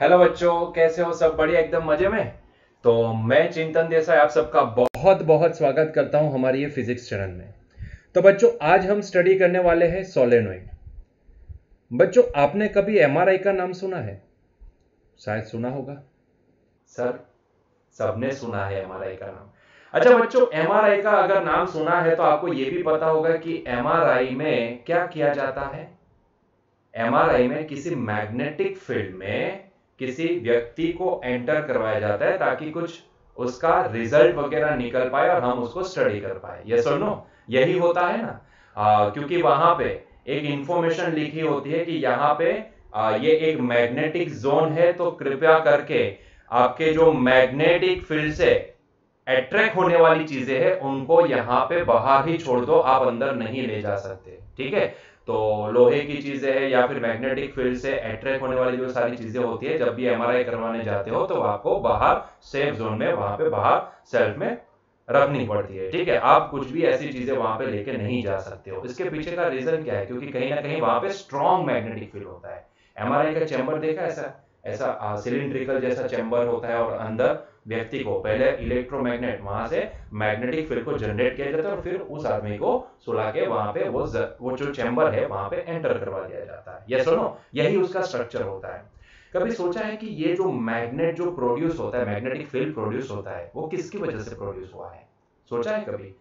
Hello बच्चों, कैसे हो? सब बढ़िया, एकदम मजे में। तो मैं चिंतन देसाई आप सबका बहुत बहुत स्वागत करता हूं हमारी ये फिजिक्स चैनल में। तो बच्चों, आज हम स्टडी करने वाले हैं सोलेनोइड। बच्चों, आपने कभी एमआरआई का नाम सुना है? शायद सुना होगा सर। सबने सुना है एमआरआई का नाम। अच्छा बच्चों, एमआरआई का अगर नाम सुना है तो आपको यह भी पता होगा कि एमआरआई में क्या किया जाता है। एमआरआई में किसी मैग्नेटिक फील्ड में किसी व्यक्ति को एंटर करवाया जाता है ताकि कुछ उसका रिजल्ट वगैरह निकल पाए और हम उसको स्टडी कर पाए। यस और नो, यही होता है ना। क्योंकि वहां पे एक इंफॉर्मेशन लिखी होती है कि यहाँ पे ये एक मैग्नेटिक जोन है, तो कृपया करके आपके जो मैग्नेटिक फील्ड से अट्रैक्ट होने वाली चीजें हैं उनको यहाँ पे बाहर ही छोड़ दो, आप अंदर नहीं ले जा सकते। ठीक है, तो लोहे की चीजें हैं या फिर मैग्नेटिक फील्ड से अट्रैक्ट होने वाली जो सारी चीजें होती है, जब भी एमआरआई करवाने जाते हो तो आपको बाहर सेफ जोन में, वहां पे बाहर सेल्फ में रखनी पड़ती है। ठीक है, आप कुछ भी ऐसी चीजें वहां पे लेके नहीं जा सकते हो। इसके पीछे का रीजन क्या है? क्योंकि कहीं ना कहीं वहां पे स्ट्रॉन्ग मैग्नेटिक फील्ड होता है। एमआरआई का चैम्बर देखा, ऐसा ऐसा सिलिंड्रिकल जैसा चैम्बर होता है और अंदर व्यक्ति को पहले इलेक्ट्रोमैग्नेट वहां से मैग्नेटिक फील्ड को जनरेट किया जाता है और फिर उस आदमी को सुला के वहां पे वो जो चैम्बर है वहां पे एंटर करवा दिया जाता है। यस और नो, यही उसका स्ट्रक्चर होता है। कभी सोचा है कि ये जो मैग्नेट जो प्रोड्यूस होता है, मैग्नेटिक फील्ड प्रोड्यूस होता है, वो किसकी वजह से प्रोड्यूस हुआ है? सोचा है कभी?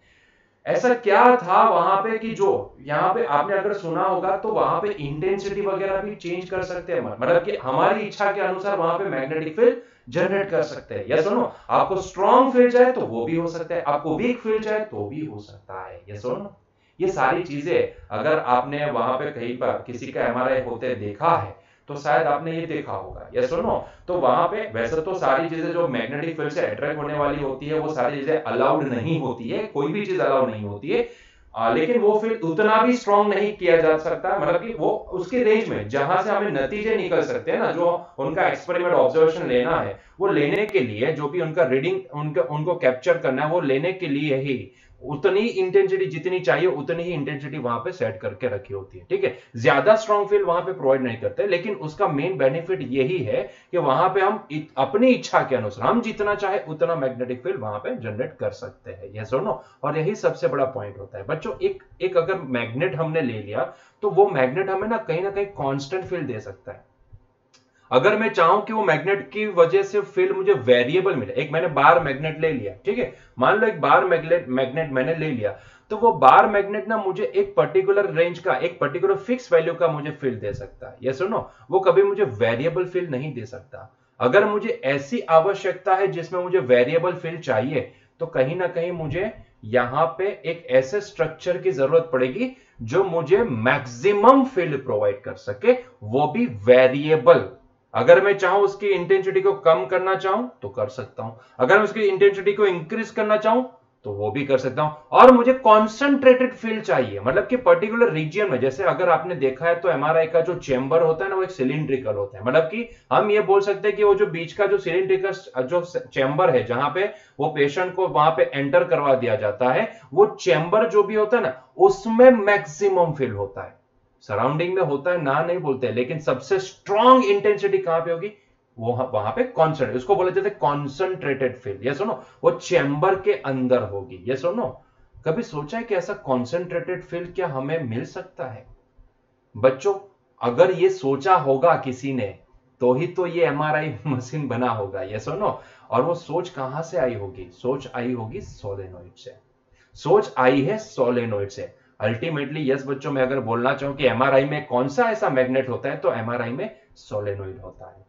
ऐसा क्या था वहां पे कि जो यहाँ पे आपने अगर सुना होगा तो वहां पे इंटेंसिटी वगैरह भी चेंज कर सकते हैं, मतलब कि हमारी इच्छा के अनुसार वहां पे मैग्नेटिक फील्ड जनरेट कर सकते हैं। यस और नो, आपको स्ट्रॉन्ग फील्ड चाहे तो वो भी हो सकता है, आपको वीक फील्ड चाहे तो भी हो सकता है। यस और नो, ये सारी चीजें अगर आपने वहां पे कहीं पर किसी का एमआरआई होते देखा है तो शायद आपने ये देखा होगा। यस और नो, तो वहां पे वैसे तो सारी चीजें जो मैग्नेटिक फील्ड से अट्रैक्ट होने वाली होती है वो सारी चीजें अलाउड नहीं होती है, कोई भी चीज अलाउड नहीं होती है। लेकिन वो फिर उतना भी स्ट्रॉन्ग नहीं किया जा सकता, मतलब कि वो उसके रेंज में जहां से हमें नतीजे निकल सकते हैं ना, जो उनका एक्सपेरिमेंट ऑब्जर्वेशन लेना है, वो लेने के लिए जो भी उनका रीडिंग उनको कैप्चर करना है, वो लेने के लिए ही उतनी इंटेंसिटी जितनी चाहिए उतनी ही इंटेंसिटी वहां पे सेट करके रखी होती है। ठीक है, ज्यादा स्ट्रॉन्ग फील्ड वहां पे प्रोवाइड नहीं करते, लेकिन उसका मेन बेनिफिट यही है कि वहां पे हम अपनी इच्छा के अनुसार हम जितना चाहे उतना मैग्नेटिक फील्ड वहां पे जनरेट कर सकते हैं। यस और नो, और यही सबसे बड़ा पॉइंट होता है बच्चों। एक अगर मैग्नेट हमने ले लिया तो वो मैग्नेट हमें ना कहीं कांस्टेंट फील्ड दे सकता है। अगर मैं चाहूं कि वो मैग्नेट की वजह से फील्ड मुझे वेरिएबल मिले, एक मैंने बार मैग्नेट ले लिया, ठीक है, मान लो एक बार मैग्नेट मैंने ले लिया, तो वो बार मैग्नेट ना मुझे एक पर्टिकुलर रेंज का, एक पर्टिकुलर फिक्स वैल्यू का मुझे फील्ड दे सकता है। यस और नो, वो कभी मुझे वेरिएबल फील्ड नहीं दे सकता। अगर मुझे ऐसी आवश्यकता है जिसमें मुझे वेरिएबल फील्ड चाहिए तो कहीं ना कहीं मुझे यहां पे एक ऐसे स्ट्रक्चर की जरूरत पड़ेगी जो मुझे मैक्सिमम फील्ड प्रोवाइड कर सके, वो भी वेरिएबल। अगर मैं चाहूं उसकी इंटेंसिटी को कम करना चाहूं तो कर सकता हूं, अगर मैं उसकी इंटेंसिटी को इंक्रीज करना चाहूं तो वो भी कर सकता हूं। और मुझे कॉन्सेंट्रेटेड फील्ड चाहिए, मतलब कि पर्टिकुलर रीजन में, जैसे अगर आपने देखा है तो एमआरआई का जो चेंबर होता है ना वो एक सिलिंड्रिकल होता है, मतलब कि हम ये बोल सकते हैं कि वो जो बीच का जो सिलिंड्रिकल जो चेंबर है जहां पे वो पेशेंट को वहां पे एंटर करवा दिया जाता है, वो चेंबर जो भी होता है ना उसमें मैक्सिमम फील्ड होता है। सराउंडिंग में होता है ना नहीं बोलते, लेकिन सबसे स्ट्रॉन्ग इंटेंसिटी कहां पे होगी? वो वहां पे कॉन्सेंट्रेट, उसको बोला जाता है कॉन्सेंट्रेटेड फील्ड। यस और नो, वो चेंबर के अंदर होगी। यस और नो, कभी सोचा है कि ऐसा कॉन्सेंट्रेटेड फील्ड क्या हमें मिल सकता है? बच्चों, अगर ये सोचा होगा किसी ने तो ही तो ये एमआरआई मशीन बना होगा। यस और नो, और वो सोच कहां से आई होगी? सोच आई होगी सोलेनोइड से। सोच आई है सोलेनोइड से। अल्टीमेटली यस बच्चों, मैं अगर बोलना चाहूं कि एमआरआई में कौन सा ऐसा मैग्नेट होता है तो एमआरआई में सोलेनोइड होता है।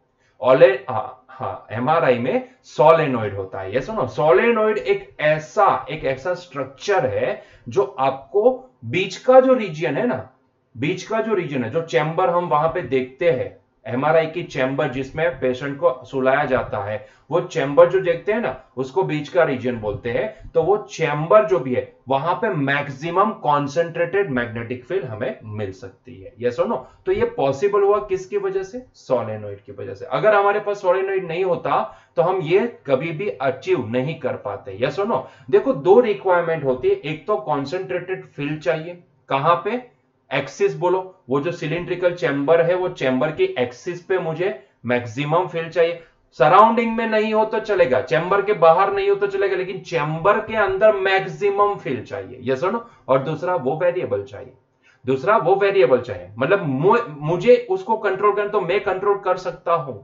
हाँ, एमआरआई में सोलेनोइड होता है। यस नो, सोलेनोइड एक ऐसा स्ट्रक्चर है जो आपको बीच का जो रीजन है ना, बीच का जो रीजन है, जो चैम्बर हम वहां पे देखते हैं, एमआरआई की चैम्बर जिसमें पेशेंट को सुलाया जाता है, वो चैम्बर जो देखते हैं ना उसको बीच का रीजन बोलते हैं। तो वो चैम्बर जो भी है वहां पे मैक्सिमम कॉन्सेंट्रेटेड मैग्नेटिक फील्ड हमें मिल सकती है। यस और नो, तो ये पॉसिबल हुआ किसकी वजह से? सोलेनोइड की वजह से। अगर हमारे पास सोलेनोइड नहीं होता तो हम ये कभी भी अचीव नहीं कर पाते। यस और नो, देखो दो रिक्वायरमेंट होती है, एक तो कॉन्सेंट्रेटेड फील्ड चाहिए, कहां पे? एक्सिस बोलो, वो जो सिलिंड्रिकल चैम्बर है वो चैम्बर की एक्सिस पे मुझे मैक्सिमम फील्ड चाहिए। सराउंडिंग में नहीं हो तो चलेगा, चैम्बर के बाहर नहीं हो तो चलेगा, लेकिन चैम्बर के अंदर मैक्सिमम फील्ड चाहिए, ये सुनो। और दूसरा वो वेरिएबल चाहिए, मतलब मुझे उसको कंट्रोल करना, तो मैं कंट्रोल कर सकता हूं,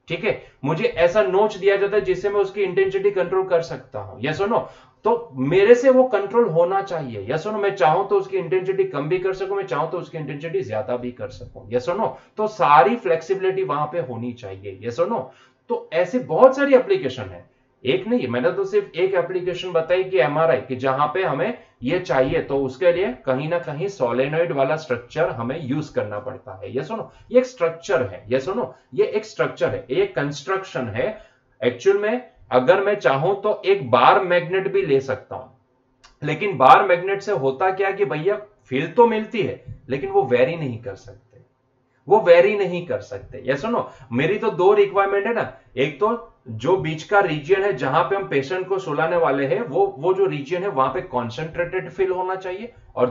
ठीक है। मुझे ऐसा नोच दिया जाता है जिससे मैं उसकी इंटेंसिटी कंट्रोल कर सकता हूं, यस और नो। तो मेरे से वो कंट्रोल होना चाहिए, यस और नो। मैं चाहूं तो उसकी इंटेंसिटी कम भी कर सकूं, मैं चाहूं तो उसकी इंटेंसिटी ज्यादा भी कर सकूं, यस और नो। तो सारी फ्लेक्सिबिलिटी वहां पे होनी चाहिए, यस और नो। तो ऐसे बहुत सारी एप्लीकेशन है, एक नहीं, मैंने तो सिर्फ एक एप्लीकेशन बताई कि एमआरआई, कि जहां पे हमें ये चाहिए, तो उसके लिए कहीं ना कहीं सोलेनॉइड वाला स्ट्रक्चर हमें यूज करना पड़ता है, ये सुनो। ये एक स्ट्रक्चर है, ये सुनो, ये एक स्ट्रक्चर है, एक कंस्ट्रक्शन है। एक्चुअल में अगर मैं चाहूं तो एक बार मैग्नेट भी ले सकता हूं, लेकिन बार मैग्नेट से होता क्या कि भैया फील्ड तो मिलती है, लेकिन वो वेरी नहीं कर सकते, ये सुनो। मेरी तो दो रिक्वायरमेंट है ना, एक तो जो बीच का रीजन है जहां पे हम पेशेंट को सुलाने वाले हैं, वो जो रीजन है वहां पे कॉन्सेंट्रेटेड फील होना चाहिए, और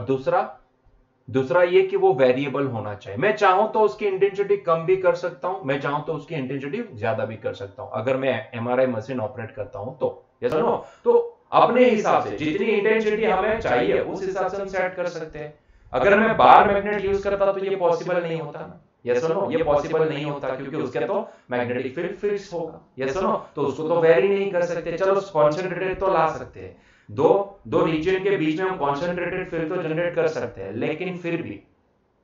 दूसरा ये कि वो वेरिएबल होना चाहिए। मैं चाहूं तो उसकी इंटेंसिटी कम भी कर सकता हूं, मैं चाहूं तो उसकी इंटेंसिटी ज्यादा भी कर सकता हूं, अगर मैं एमआरआई मशीन ऑपरेट करता हूं तो, ये सुनो। तो अपने हिसाब से जितनी इंटेंसिटी हमें चाहिए उस हिसाब से हम सेट कर सकते हैं। अगर मैं बार मैग्नेट यूज करता तो ये पॉसिबल नहीं होता ना, यस और नो। ये पॉसिबल नहीं होता क्योंकि उसके तो मैग्नेटिक फील्ड फिक्स होगा, यस और नो। तो उसको तो वेरी नहीं कर सकते। चलो कॉन्सेंट्रेटेड तो ला सकते हैं, दो रीजन के बीच में हम कॉन्सेंट्रेटेड फील्ड तो जनरेट कर सकते हैं, लेकिन फिर भी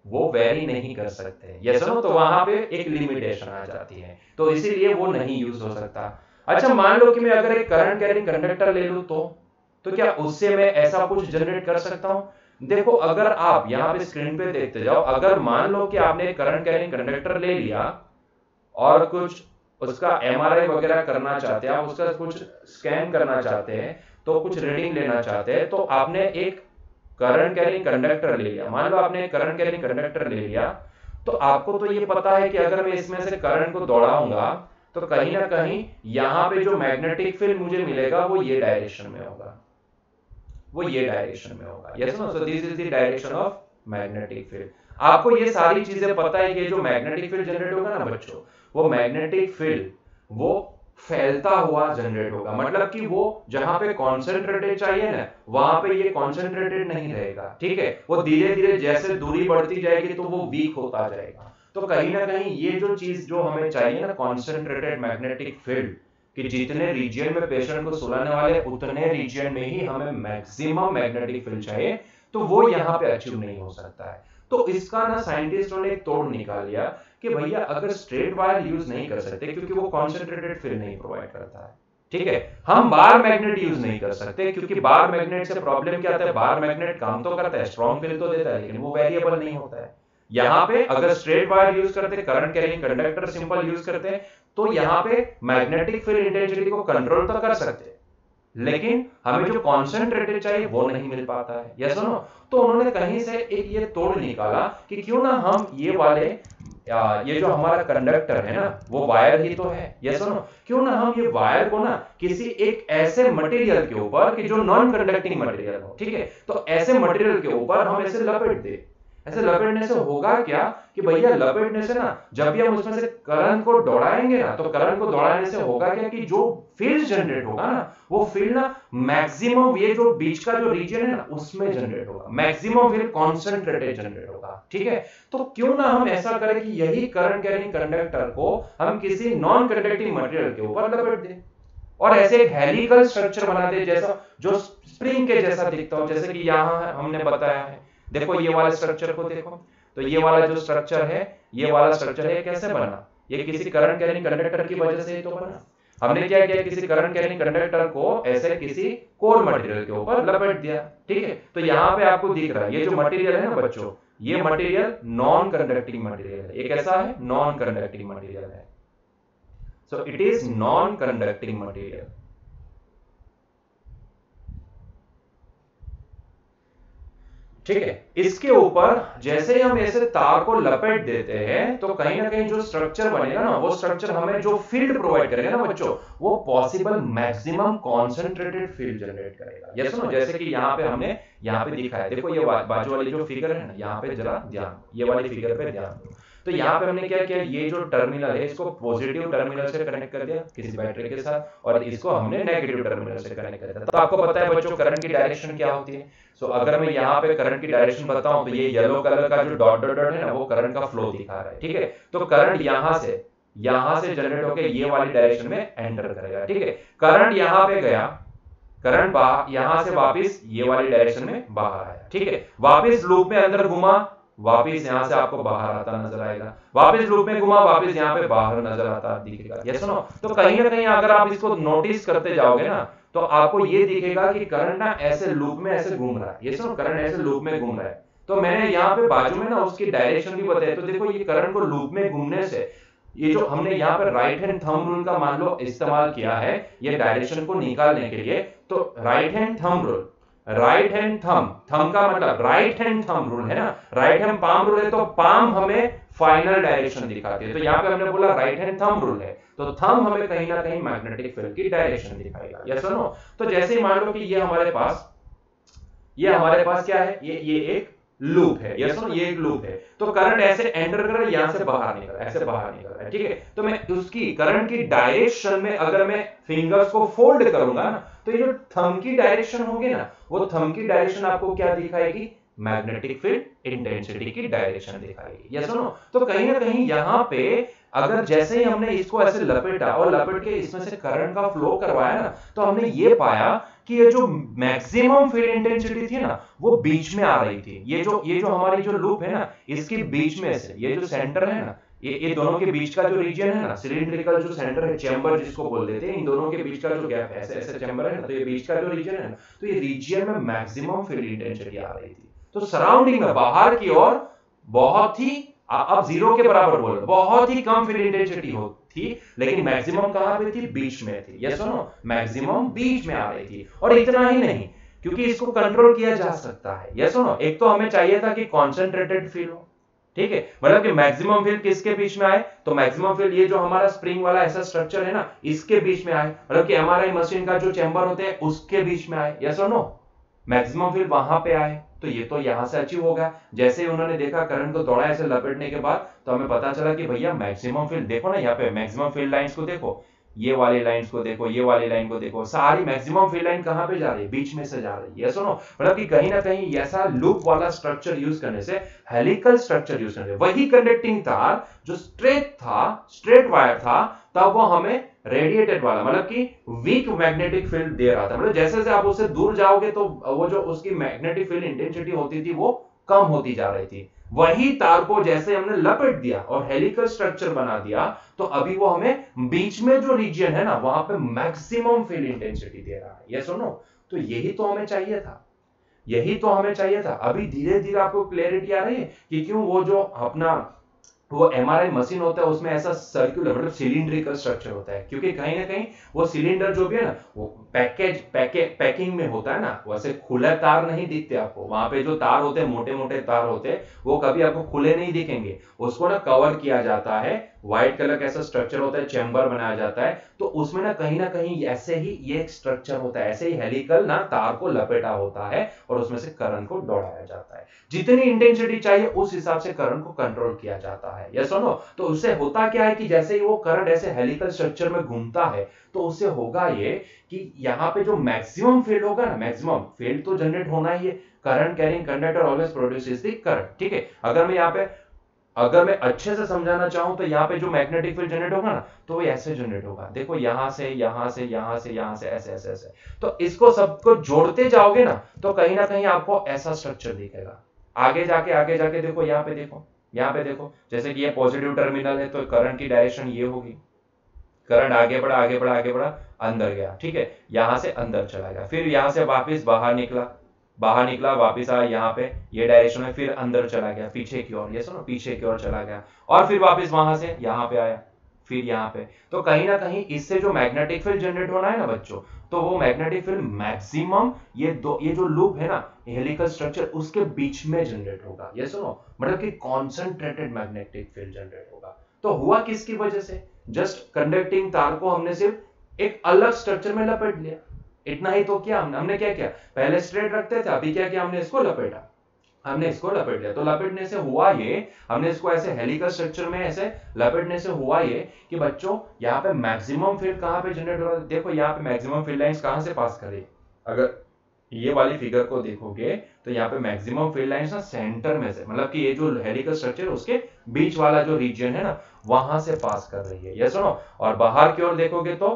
वो वेरी नहीं कर सकते, यस और नो। तो वहां पे एक लिमिटेशन आ जाती है, तो इसीलिए वो नहीं यूज हो सकता। अच्छा, मान लो कि मैं अगर एक करंट कैरिंग कंडक्टर ले लूं तो क्या उससे मैं ऐसा कुछ जनरेट कर सकता हूं? देखो, अगर आप यहां पे स्क्रीन पे देखते जाओ, अगर मान लो कि आपने करंट कैरिंग कंडक्टर ले लिया और कुछ उसका एमआरआई वगैरह करना चाहते हैं, आप उसका कुछ स्कैन करना चाहते हैं, तो कुछ रीडिंग लेना चाहते हैं, तो आपने एक करंट कैरिंग कंडक्टर ले लिया। मान लो आपने एक करंट कैरिंग कंडक्टर ले लिया, तो आपको तो ये पता है कि अगर मैं इसमें से करंट को दौड़ाऊंगा तो कहीं ना कहीं यहां पे जो मैग्नेटिक फील्ड मुझे मिलेगा वो ये डायरेक्शन में होगा, yes no. So this is the direction of magnetic field. आपको ये सारी चीजें पता है कि जो मैग्नेटिक फील्ड जनरेट होगा ना बच्चों, वो मैग्नेटिक फील्ड वो फैलता हुआ जनरेट होगा, मतलब कि वो जहां पे कॉन्सेंट्रेटेड चाहिए ना वहां पे ये कॉन्सेंट्रेटेड नहीं रहेगा, ठीक है। वो धीरे धीरे जैसे दूरी बढ़ती जाएगी तो वो वीक होता जाएगा। तो कहीं ना कहीं ये जो चीज जो हमें चाहिए ना, कॉन्सेंट्रेटेड मैग्नेटिक फील्ड, कि जितने रीजन में पेशेंट को सुलाने वाले उतने रीजन में ही हमें मैक्सिमम मैग्नेटिक फील्ड चाहिए, तो वो यहाँ पे अचीव नहीं हो सकता है। तो इसका ना साइंटिस्टों ने एक तोड़ निकाल लिया कि भैया अगर स्ट्रेट वायर यूज नहीं कर सकते क्योंकि वो कॉन्सेंट्रेटेड फील्ड नहीं प्रोवाइड करता है, ठीक है। हम बार मैग्नेट यूज नहीं कर सकते क्योंकि बार मैग्नेट से प्रॉब्लम क्या आता है, बार मैग्नेट काम तो करता है, स्ट्रॉन्ग फील्ड तो देता है, लेकिन वो वेरिएबल नहीं होता है। यहाँ पे अगर स्ट्रेट वायर यूज करते, current carrying conductor simple use करते हैं, तो यहाँ पे मैग्नेटिक फील्ड इंटेंसिटी को कंट्रोल तो कर सकते हैं, लेकिन हमें जो कॉन्सेंट्रेटेड चाहिए वो नहीं मिल पाता है, यस और नो। तो उन्होंने कहीं से एक ये तोड़ निकाला कि क्यों ना हम ये वाले ये जो हमारा कंडक्टर है ना वो वायर ही तो है, यस और नो। क्यों ना हम ये वायर को ना किसी एक ऐसे मटेरियल के ऊपर कि जो नॉन कंडक्टिंग मटेरियल हो, ठीक है, तो ऐसे मटेरियल के ऊपर हम ऐसे लपेट दे। ऐसे लपेटने से होगा क्या कि भैया लपेटने से ना जब भी हम उसमें से करंट को दौड़ाएंगे ना, तो करंट को दौड़ाने से होगा क्या कि जो फील्ड जनरेट होगा ना वो फील्ड ना मैक्सिमम ये जो बीच का जो रीजन है ना उसमें जनरेट होगा, मैक्सिमम फील्ड कॉन्सेंट्रेटेड जनरेट होगा, ठीक है। तो क्यों ना हम ऐसा करें कि यही करंट कैरिंग कंडक्टर को हम किसी नॉन कंडक्टिंग मटेरियल के ऊपर लपेट दें और ऐसे एक हेलिकल स्ट्रक्चर बना दे, जैसा जो स्प्रिंग के जैसा दिखता हो, जैसे कि यहां हमने बताया है। देखो ये वाले स्ट्रक्चर को देखो, तो ये वाला जो स्ट्रक्चर है, ये वाला स्ट्रक्चर है, कैसे बना? ये किसी करंट कैरिंग कंडक्टर की वजह से ही तो बना। हमने क्या किया, किसी करंट कैरिंग कंडक्टर को ऐसे किसी कोर मटेरियल के ऊपर लपेट दिया, ठीक है। तो यहाँ पे आपको दिख रहा है ये जो मटेरियल है ना बच्चों, ये मटेरियल नॉन कंडक्टिंग मटेरियल है। ये कैसा है? नॉन कंडक्टिंग मटेरियल है। So it is non conducting material, ठीक है। इसके ऊपर जैसे ही हम ऐसे तार को लपेट देते हैं तो कहीं ना कहीं जो स्ट्रक्चर बनेगा ना वो स्ट्रक्चर हमें जो फील्ड प्रोवाइड करेगा ना बच्चों, वो possible maximum concentrated field generate करेगा। ये सुनो, जैसे कि यहाँ पे हमने यहाँ पे दिखाया, देखो ये बाजू वाली जो फिगर है ना, यहाँ पे जरा ध्यान, ये वाली फिगर पे ध्यान दो। तो यहाँ पे हमने क्या किया, ये जो टर्मिनल है इसको पॉजिटिव टर्मिनल से कनेक्ट कर दिया किसी बैटरी के साथ, और इसको हमने नेगेटिव टर्मिनल से कनेक्ट कर दिया। तो आपको पता है बच्चों करंट की डायरेक्शन क्या होती है। सो अगर मैं यहाँ पे करंट की डायरेक्शन बताऊं तो ये येलो कलर का जो डॉट डॉट डॉट है ना, वो करंट का फ्लो दिखा रहा है, ठीक है। तो करंट यहाँ से जनरेट होकर ये वाली डायरेक्शन में एंटर करेगा, ठीक है। करंट यहाँ पे गया, करंट यहां से वापस ये वाली डायरेक्शन में बाहर आया, ठीक है। वापस लूप में अंदर घुमा, वापस यहां से आपको बाहर आता नजर आएगा, वापस लूप में घुमा, वापस यहां पे बाहर नजर आता दिखेगा। ये सुनो, तो कहीं ना कहीं अगर आप इसको नोटिस करते जाओगे ना तो आपको ये दिखेगा कि करंट ना ऐसे लूप में ऐसे घूम रहा है। ये सुनो, करंट ऐसे लूप में घूम रहा है। तो मैंने यहाँ पे बाजू में ना उसकी डायरेक्शन भी बताई। तो देखो ये करंट को लूप में घूमने से, ये जो हमने यहाँ पर राइट हैंड थंब रूल का मान लो इस्तेमाल किया है ये डायरेक्शन को निकालने के लिए, तो right hand thumb rule, right hand thumb का मतलब राइट हैंड थंब रूल है ना, राइट हैंड पाम रूल है, तो पाम हमें फाइनल डायरेक्शन दिखाती है। तो यहाँ पे हमने बोला राइट हैंड थंब रूल है, तो थंब हमें कहीं ना कहीं मैग्नेटिक फील्ड की डायरेक्शन दिखाएगा। यस और नो। तो जैसे ही मान लो कि ये हमारे पास क्या है, ये एक लूप है। यस और ये एक लूप है। तो करंट ऐसे एंटर कर रहा है, यहां से बाहर निकल रहा है, ऐसे बाहर निकल रहा है, ठीक है। तो मैं उसकी करंट की डायरेक्शन में अगर मैं फिंगर्स को फोल्ड करूंगा ना, तो ये जो थंब की डायरेक्शन होगी ना, वो थंब की डायरेक्शन आपको क्या दिखाएगी, मैग्नेटिक फील्ड इंटेंसिटी की डायरेक्शन दिखाएगी। यस और नो। तो कहीं ना कहीं यहां पे अगर जैसे ही हमने इसको ऐसे लपेटा और लपेट के इसमें से करंट का फ्लो करवाया ना, तो हमने ये पाया कि ये जो मैक्सिमम फील्ड इंटेंसिटी थी ना, वो बीच में आ रही थी। ये जो हमारी जो लूप है ना, इसके बीच में से ये जो सेंटर है ना, ये दोनों के बीच का जो रीजन है ना, सिलिंड्रिकल जो सेंटर है, चैम्बर जिसको बोल देते हैं, इन दोनों के बीच का जो गैप है, ऐसे ऐसे चैम्बर है ना, तो ये बीच का जो रीजन है ना, तो ये रीजन में मैक्सिमम फील्ड इंटेंसिटी आ रही थी। तो सराउंडिंग में बाहर की ओर बहुत ही, अब जीरो के बराबर बोलो, बहुत ही कम फील्ड इंटेंसिटी थी, लेकिन मैक्सिमम कहां पे थी, बीच में थी। यस और नो, मैक्सिमम बीच में आ रही थी। और इतना ही नहीं, क्योंकि इसको कंट्रोल किया जा सकता है। यस और नो। एक तो हमें चाहिए था कि कॉन्सेंट्रेटेड फील्ड हो, ठीक है, मतलब कि मैक्सिमम फील्ड किसके बीच में आए, तो मैक्सिमम फील्ड ये जो हमारा स्प्रिंग वाला ऐसा स्ट्रक्चर है ना, इसके बीच में आए, मतलब कि एमआरआई मशीन का जो चैम्बर होते हैं उसके बीच में आए। यस और नो, मैक्सिमम फील्ड वहां पे आए। तो ये तो यहां से अचीव होगा। जैसे उन्होंने देखा करंट को दौड़ा ऐसे लपेटने के बाद, तो हमें पता चला कि भैया मैक्सिमम फील्ड देखो ना, यहाँ पे मैक्सिमम फील्ड लाइंस को देखो, ये वाली लाइंस को देखो, ये वाली लाइन को देखो, सारी मैक्सिमम फील्ड लाइन कहां पे जा रही है, बीच में से जा रही है। यस और नो। मतलब कि कहीं ना कहीं ऐसा लूप वाला स्ट्रक्चर यूज करने से, हेलिकल स्ट्रक्चर यूज करने से, वही कंडक्टिंग तार जो स्ट्रेट वायर था, तब वो हमें रेडिएटेड वाला, मतलब कि वीक मैग्नेटिक फील्ड दे रहा था। मतलब जैसे जैसे आप उससे दूर जाओगे तो वो जो उसकी मैग्नेटिक फील्ड इंटेंसिटी होती थी वो कम होती जा रही थी। वही तार को जैसे हमने लपेट दिया और हेलिकल स्ट्रक्चर बना दिया, तो अभी वो हमें बीच में जो रीजन है ना, वहां पे मैक्सिमम फील्ड इंटेंसिटी दे रहा है। यस और नो। तो यही तो हमें चाहिए था, अभी धीरे धीरे आपको क्लैरिटी आ रही है कि क्यों वो जो अपना वो एमआरआई मशीन होता है उसमें ऐसा सर्कुलर, मतलब सिलिंड्रिकल स्ट्रक्चर होता है, क्योंकि कहीं ना कहीं वो सिलेंडर जो भी है ना, वो पैकिंग में होता है ना, वैसे खुले तार नहीं दिखते आपको। वहां पे जो तार होते हैं, मोटे मोटे तार होते हैं, वो कभी आपको खुले नहीं दिखेंगे, उसको ना कवर किया जाता है, व्हाइट कलर का ऐसा स्ट्रक्चर होता है, चैम्बर बनाया जाता है, तो उसमें ना कहीं ऐसे ही ये एक स्ट्रक्चर होता है, ऐसे ही हेलिकल ना तार को लपेटा होता है और उसमें से करंट को दौड़ाया जाता है। जितनी इंटेंसिटी चाहिए उस हिसाब से करंट को कंट्रोल किया जाता है। यस और नो। तो उससे होता क्या है कि जैसे ही वो करंट ऐसे हेलिकल स्ट्रक्चर में घूमता है, तो उससे होगा ये कि यहाँ पे जो मैक्सिमम फील्ड होगा ना, मैक्सिमम फील्ड तो जनरेट होना ही है। Current carrying conductor always produces the current, ठीक है। अगर मैं अच्छे से समझाना चाहूं तो यहाँ पे जो मैग्नेटिक फील्ड जनरेट होगा ना, तो वो ऐसे जनरेट होगा, देखो यहां से ऐसे ऐसे। तो इसको सबको जोड़ते जाओगे ना, तो कहीं ना कहीं आपको ऐसा स्ट्रक्चर दिखेगा। आगे जाके देखो, यहाँ पे देखो, जैसे कि ये पॉजिटिव टर्मिनल है, तो करंट की डायरेक्शन ये होगी, करंट आगे बढ़ा अंदर गया, ठीक है, यहां से अंदर चला गया, फिर यहां से वापस बाहर निकला, वापस आया यहाँ पे, ये डायरेक्शन में, फिर अंदर चला गया पीछे की ओर, ये सुनो, पीछे की ओर चला गया, और फिर वापस वहां से यहाँ पे आया, फिर यहाँ पे। तो कहीं ना कहीं इससे जो मैग्नेटिक फील्ड जनरेट होना है ना बच्चों, तो वो मैग्नेटिक फील्ड मैक्सिमम ये जो लूप है ना, हेलिकल स्ट्रक्चर, उसके बीच में जनरेट होगा। ये सुनो, मतलब कि कॉन्सेंट्रेटेड मैग्नेटिक फील्ड जनरेट होगा। तो हुआ किसकी वजह से, जस्ट कंडक्टिंग तार को हमने सिर्फ एक अलग स्ट्रक्चर में लपेट लिया, इतना ही तो किया हमने क्या किया, पहले स्ट्रेट रखते थे, अभी क्या किया हमने, इसको लपेटा। हमने इसको लपेट लिया। तो लपेटने से हुआ ये, हमने इसको ऐसे हेलिकल स्ट्रक्चर में ऐसे लपेटने से हुआ ये कि बच्चों यहाँ पे मैक्सिमम फील्ड कहाँ पे जनरेट हो रहा है, देखो यहाँ पे मैक्सिमम फील्ड लाइंस कहाँ से पास कर रही है, अगर ये वाली फिगर को देखोगे तो यहाँ पे मैक्सिमम फील्ड लाइंस ना सेंटर में से, मतलब कि ये जो हेलिकल स्ट्रक्चर उसके बीच वाला जो रीजन है ना वहां से पास कर रही है, यस सुनो। और बाहर की ओर देखोगे तो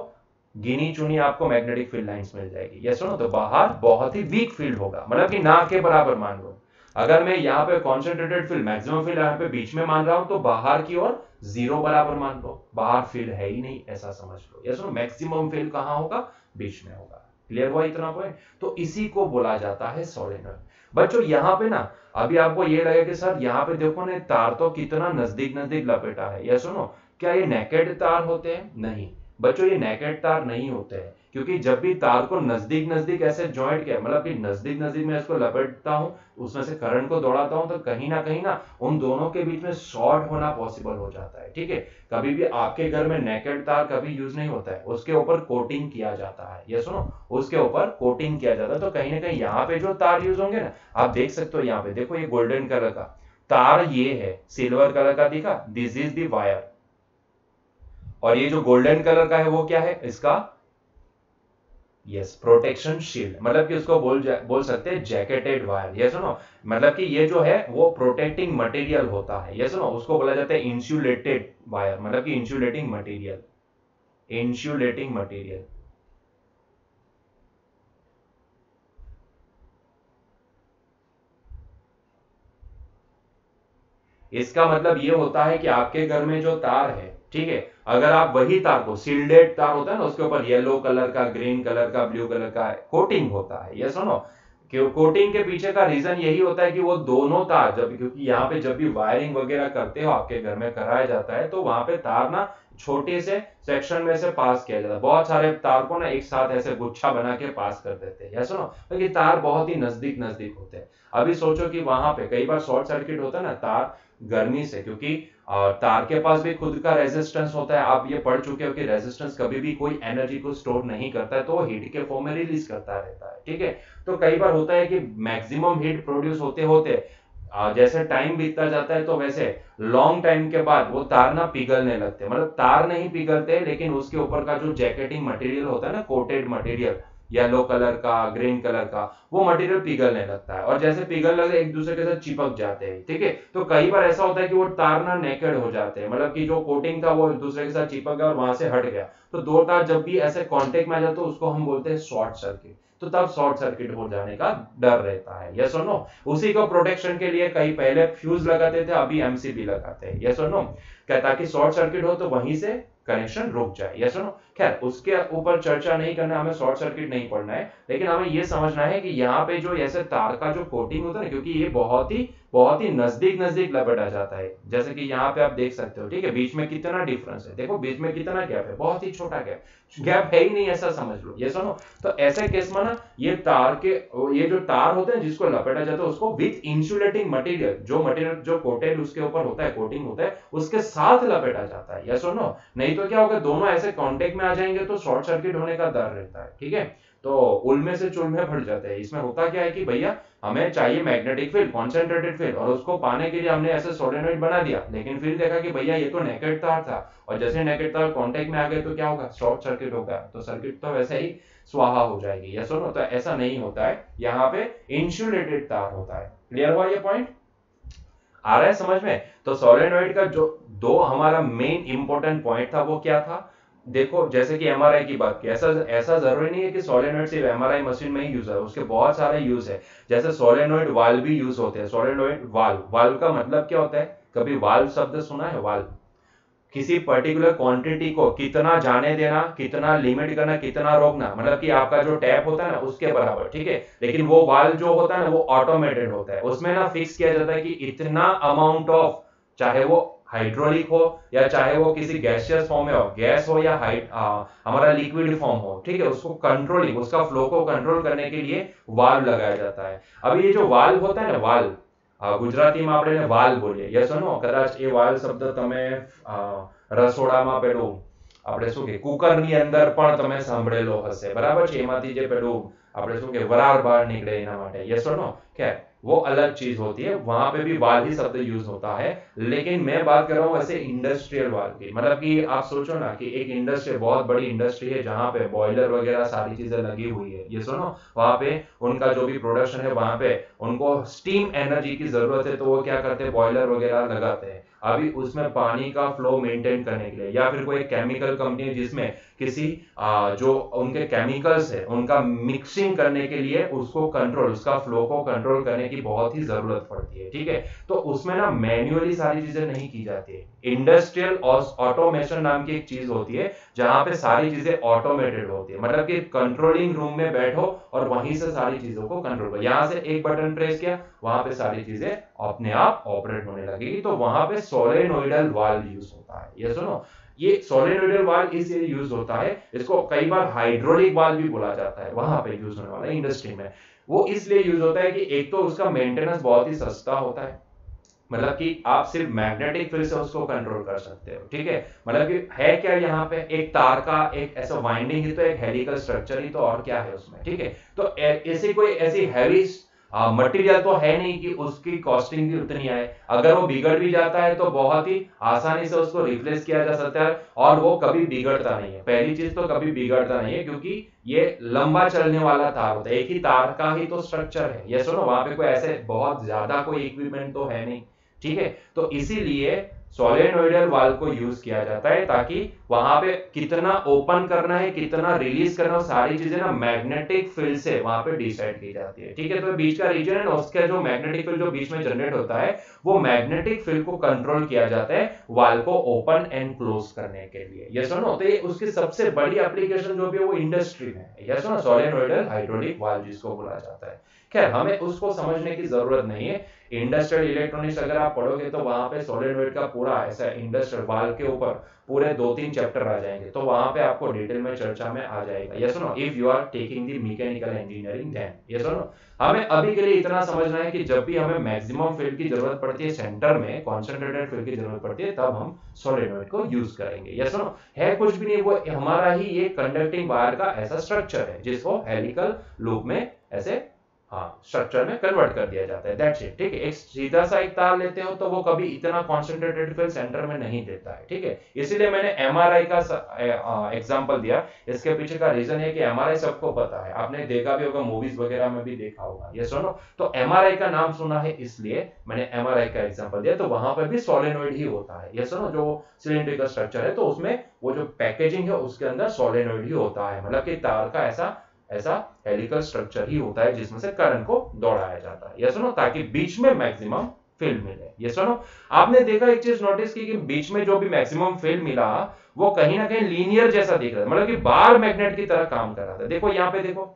गिनी चुनी आपको मैग्नेटिक फील्ड लाइंस मिल जाएगी, यस सुनो। तो बाहर बहुत ही वीक फील्ड होगा, मतलब कि ना के बराबर मान लो। अगर मैं यहाँ पे कॉन्सेंट्रेटेड फील्ड मैक्सिमम फील्ड यहाँ पे बीच में मान रहा हूं तो बाहर की ओर 0 बराबर मान लो, बाहर फील्ड है ही नहीं ऐसा समझ लो, यस सुनो। मैक्सिमम फील्ड कहां होगा, बीच में होगा। क्लियर हुआ इतना पॉइंट? तो इसी को बोला जाता है सोलेनोइड। बच्चों यहाँ पे ना अभी आपको ये लगे कि सर यहाँ पे देखो ना तार तो कितना नजदीक नजदीक लपेटा है, ये सुनो। क्या ये नेकेड तार होते हैं? नहीं बच्चों, ये नेकेड तार नहीं होते हैं, क्योंकि जब भी तार को नजदीक नजदीक ऐसे ज्वाइंट किया, मतलब कि नजदीक नजदीक में इसको लपेटता हूं, उसमें से करंट को दौड़ाता हूं, तो कहीं ना उन दोनों के बीच में शॉर्ट होना पॉसिबल हो जाता है, ठीक है। कभी भी आपके घर में नेकेड तार कभी यूज नहीं होता है, उसके ऊपर कोटिंग किया जाता है, ये सुनो, उसके ऊपर कोटिंग किया जाता है। तो कहीं ना कहीं यहाँ पे जो तार यूज होंगे ना, आप देख सकते हो यहाँ पे देखो, ये गोल्डन कलर का तार ये है, सिल्वर कलर का दिखा, दिस इज द वायर। और ये जो गोल्डन कलर का है वो क्या है इसका, यस प्रोटेक्शन शील्ड, मतलब कि उसको बोल सकते हैं जैकेटेड वायर, ये सुनो। मतलब कि ये जो है वो प्रोटेक्टिंग मटेरियल होता है, ये सुनो, उसको बोला जाता है इंसुलेटेड वायर, मतलब कि इंसुलेटिंग मटेरियल, इंसुलेटिंग मटेरियल। इसका मतलब ये होता है कि आपके घर में जो तार है, ठीक है, अगर आप वही तार को, सील्डेड तार होता है ना, उसके ऊपर येलो कलर का, ग्रीन कलर का, ब्लू कलर का कोटिंग होता है, ये सुनो। कोटिंग के पीछे का रीजन यही होता है कि वो दोनों तार जब, क्योंकि यहाँ पे जब भी वायरिंग वगैरह करते हो आपके घर में कराया जाता है, तो वहां पे तार ना छोटे से सेक्शन में से पास किया जाता है, बहुत सारे तार को ना एक साथ ऐसे गुच्छा बना के पास कर देते हैं, सुनो, क्योंकि तार बहुत ही नजदीक नजदीक होते हैं। अभी सोचो कि वहां पे कई बार शॉर्ट सर्किट होता है ना तार गर्मी से, क्योंकि तार के पास भी खुद का रेजिस्टेंस होता है, आप ये पढ़ चुके हो कि रेजिस्टेंस कभी भी कोई एनर्जी को स्टोर नहीं करता है, तो वो हीट के फॉर्म में रिलीज करता रहता है, ठीक है। तो कई बार होता है कि मैक्सिमम हीट प्रोड्यूस होते होते जैसे टाइम बीतता जाता है, तो वैसे लॉन्ग टाइम के बाद वो तार ना पिघलने लगते हैं, मतलब तार नहीं पिघलते, लेकिन उसके ऊपर का जो जैकेटिंग मटेरियल होता है ना, कोटेड मटेरियल, येलो कलर का, ग्रीन कलर का, वो मटेरियल पिघलने लगता है, और जैसे पिघलने लगते एक दूसरे के साथ चिपक जाते हैं, ठीक है। तो कई बार ऐसा होता है कि वो तार ना नेकेड हो जाते हैं, मतलब कि जो कोटिंग था वो एक दूसरे के साथ चिपक गया और वहां से हट गया, तो दो तार जब भी ऐसे कांटेक्ट में आ जाते तो उसको हम बोलते हैं शॉर्ट सर्किट। तो तब शॉर्ट सर्किट हो जाने का डर रहता है, यस और नो। उसी को प्रोटेक्शन के लिए कई पहले फ्यूज लगाते थे, अभी एमसीबी लगाते हैं, यस और नो, क्या ताकि शॉर्ट सर्किट हो तो वहीं से कनेक्शन रुक जाए, यस और नो। खैर उसके ऊपर चर्चा नहीं करना, हमें शॉर्ट सर्किट नहीं पढ़ना है, लेकिन हमें यह समझना है कि यहाँ पे जो ऐसे तार का जो कोटिंग होता है ना, क्योंकि ये बहुत ही नजदीक नजदीक लपेटा जाता है, जैसे कि यहाँ पे आप देख सकते हो, ठीक है, बीच में कितना डिफरेंस है, देखो बीच में कितना गैप है, बहुत ही छोटा गैप है ही नहीं, ऐसा समझ लो, ये सुनो। तो ऐसे केस में ना ये तार के, ये जो तार होते हैं जिसको लपेटा जाता है उसको विथ इंसुलेटिंग मटेरियल, जो मटेरियल जो कोटेड उसके ऊपर होता है, कोटिंग होता है, उसके साथ लपेटा जाता है, यस और नो। नहीं तो क्या होगा, दोनों ऐसे कांटेक्ट में आ जाएंगे तो शॉर्ट सर्किट होने का डर रहता है, ठीक है। तो उलमे से चुलमे भर जाते हैं। इसमें होता क्या है कि भैया हमें चाहिए मैग्नेटिक फील्ड, कॉन्सेंट्रेटेड फील्ड, और उसको पाने के लिए हमने ऐसे सोलेनोइड बना दिया, लेकिन फिर देखा कि भैया ये तो नेकेड तार था, और जैसे नेकेड तार कांटेक्ट में आ गए तो क्या होगा, शॉर्ट सर्किट होगा, तो सर्किट तो वैसे ही स्वाहा हो जाएगी, यस और नो। तो ऐसा नहीं होता है, यहाँ पे इंसुलेटेड तार होता है। क्लियर हुआ ये पॉइंट? आ रहा है समझ में? तो सोलेनोइड का जो दो हमारा मेन इंपॉर्टेंट पॉइंट था वो क्या था, देखो जैसे कि एमआरआई की बात की, ऐसा ऐसा जरूरी नहीं है कि सोलेनोइड सिर्फ एमआरआई मशीन में ही यूज है, उसके बहुत सारे यूज है। जैसे सोलेनोइड वाल्व भी यूज होते हैं, सोलेनोइड वाल्व, वाल्व का मतलब क्या होता है, कभी वाल्व शब्द सुना है? वाल्व किसी पर्टिकुलर क्वांटिटी को कितना जाने देना, कितना लिमिट करना, कितना रोकना, मतलब कि आपका जो टैप होता है ना उसके बराबर, ठीक है। लेकिन वो वाल्व जो होता है ना वो ऑटोमेटेड होता है, उसमें ना फिक्स किया जाता है कि इतना अमाउंट ऑफ, चाहे वो हाइड्रोलिक हो या चाहे वो किसी गैसियस फॉर्म में हो, गैस हो या हमारा लिक्विड फॉर्म हो, ठीक है, उसको कंट्रोलिंग, उसका फ्लो को कंट्रोल करने के लिए वाल्व लगाया जाता है। अब ये जो वाल्व होता है ना, वाल्व ગુજરાતીમાં આપણે વાલ બોલીએ, યસ નો, કદાચ એ વાલ શબ્દ તમે રસોડામાં પેલું આપણે શું કે કુકરની અંદર પણ તમે સાંભળેલો હશે, બરાબર છે, એમાંથી જે પેલું આપણે શું કે વરાળ બહાર નીકળે એના માટે, યસ નો। કે वो अलग चीज होती है, वहां पे भी वाल ही शब्द यूज होता है। लेकिन मैं बात कर रहा हूँ ऐसे इंडस्ट्रियल वाल की, मतलब कि आप सोचो ना कि एक इंडस्ट्री, बहुत बड़ी इंडस्ट्री है जहां पे बॉयलर वगैरह सारी चीजें लगी हुई है, ये सुनो, वहां पे उनका जो भी प्रोडक्शन है वहां पे उनको स्टीम एनर्जी की जरूरत है, तो वो क्या करते हैं, बॉयलर वगैरह लगाते हैं। अभी उसमें पानी का फ्लो मेंटेन करने के लिए, या फिर कोई केमिकल कंपनी है जिसमें किसी जो उनके केमिकल्स है उनका मिक्सिंग करने के लिए उसको कंट्रोल, उसका फ्लो को कंट्रोल करने की बहुत ही जरूरत पड़ती है, ठीक है। तो उसमें ना मैन्युअली सारी चीजें नहीं की जाती है। इंडस्ट्रियल ऑटोमेशन नाम की एक चीज होती है जहां पे सारी चीजें ऑटोमेटेड होती है, मतलब कि कंट्रोलिंग रूम में बैठो और वहीं से सारी चीजों को कंट्रोल करो, यहां से एक बटन प्रेस किया, वहां पे सारी चीजें अपने आप ऑपरेट होने लगेगी। तो वहां पे सोलेनोइडल वाल्व यूज होता है। ये सुनो, ये सोलेनोइडल वाल्व इसलिए यूज होता है, इसको कई बार हाइड्रोलिक वाल्व भी बोला जाता है, वहां पे यूज होने वाला इंडस्ट्री में। वो इसलिए यूज होता है कि एक तो उसका मेंटेनेंस बहुत ही सस्ता होता है, मतलब कि आप सिर्फ मैग्नेटिक फील्ड से उसको कंट्रोल कर सकते हो, ठीक है। मतलब कि है क्या, यहाँ पे एक तार का एक ऐसा वाइंडिंग ही तो एक हेलिकल स्ट्रक्चर ही तो, और क्या है उसमें, ठीक है। तो ऐसी कोई ऐसी हैवी मटेरियल तो है नहीं कि उसकी कॉस्टिंग भी उतनी आए। अगर वो बिगड़ भी जाता है तो बहुत ही आसानी से उसको रिप्लेस किया जा सकता है, और वो कभी बिगड़ता नहीं है। पहली चीज तो कभी बिगड़ता नहीं है, क्योंकि ये लंबा चलने वाला तार होता है, एक ही तार का ही तो स्ट्रक्चर है। ये सुनो, वहां पे कोई ऐसे बहुत ज्यादा कोई इक्विपमेंट तो है नहीं, ठीक है। तो इसीलिए सोलेनोइडल वाल्व को यूज किया जाता है, ताकि वहां पे कितना ओपन करना है, कितना रिलीज करना है, सारी चीजें ना मैग्नेटिक फील्ड से वहां पे डिसाइड की जाती है, ठीक है। तो बीच का रीजन है ना, उसका जो मैग्नेटिक फील्ड जो बीच में जनरेट होता है, वो मैग्नेटिक फील्ड को कंट्रोल किया जाता है वाल्व को ओपन एंड क्लोज करने के लिए। ये सुनो, तो ये उसकी सबसे बड़ी एप्लीकेशन जो भी है वो इंडस्ट्री में है। ये सुनो, सोलेनोइडल हाइड्रोलिक वाल्व जिसको बोला जाता है। खैर, हमें उसको समझने की जरूरत नहीं है। इंडस्ट्रियल इलेक्ट्रॉनिक्स अगर आप पढ़ोगे तो वहां पे सोलेनोइड का पूरा ऐसा इंडस्ट्रियल वाल्व के ऊपर पूरे 2-3 चैप्टर आ जाएंगे, तो वहां पे आपको डिटेल में चर्चा में आ जाएगा। ये सुनो, if you are taking the mechanical engineering then, ये सुनो, हमें अभी के लिए इतना समझना है कि जब भी हमें मैक्सिमम फील्ड की जरूरत पड़ती है, सेंटर में कॉन्सेंट्रेटेड फील्ड की जरूरत पड़ती है, तब हम सोलेनोइड को यूज करेंगे। ये सुनो, है कुछ भी नहीं, वो हमारा ही ये कंडक्टिंग वायर का ऐसा स्ट्रक्चर है जिसको हेलिकल लूप में ऐसे स्ट्रक्चर में कन्वर्ट कर दिया जाता है, दैट्स इट, ठीक है। एक सीधा सा एक तार लेते हो तो वो कभी इतना कॉन्सेंट्रेटेड फील्ड सेंटर में नहीं देता है, ठीक है। इसीलिए मैंने एमआरआई का एग्जांपल दिया। इसके पीछे का रीजन है कि एमआरआई सबको पता है, आपने देखा भी होगा, मूवीज वगैरह में भी देखा होगा। ये सुनो, तो एमआरआई का नाम सुना है इसलिए मैंने एमआरआई का एग्जांपल दिया। तो वहां पर भी सोलेनोइड ही होता है। ये सुनो, जो सिलिंड्रिकल स्ट्रक्चर है तो उसमें वो जो पैकेजिंग है उसके अंदर सोलेनोइड ही होता है, मतलब कि तार का ऐसा हेलिकल स्ट्रक्चर ही होता है जिसमें से करंट को दौड़ाया जाता है। ये सुनो, ताकि बीच में मैक्सिमम फील्ड मिले। ये सुनो, आपने देखा एक चीज नोटिस की कि बीच में जो भी मैक्सिमम फील्ड मिला वो कहीं ना कहीं लीनियर जैसा दिख रहा है, मतलब कि बार मैग्नेट की तरह काम कर रहा था। देखो यहाँ पे देखो,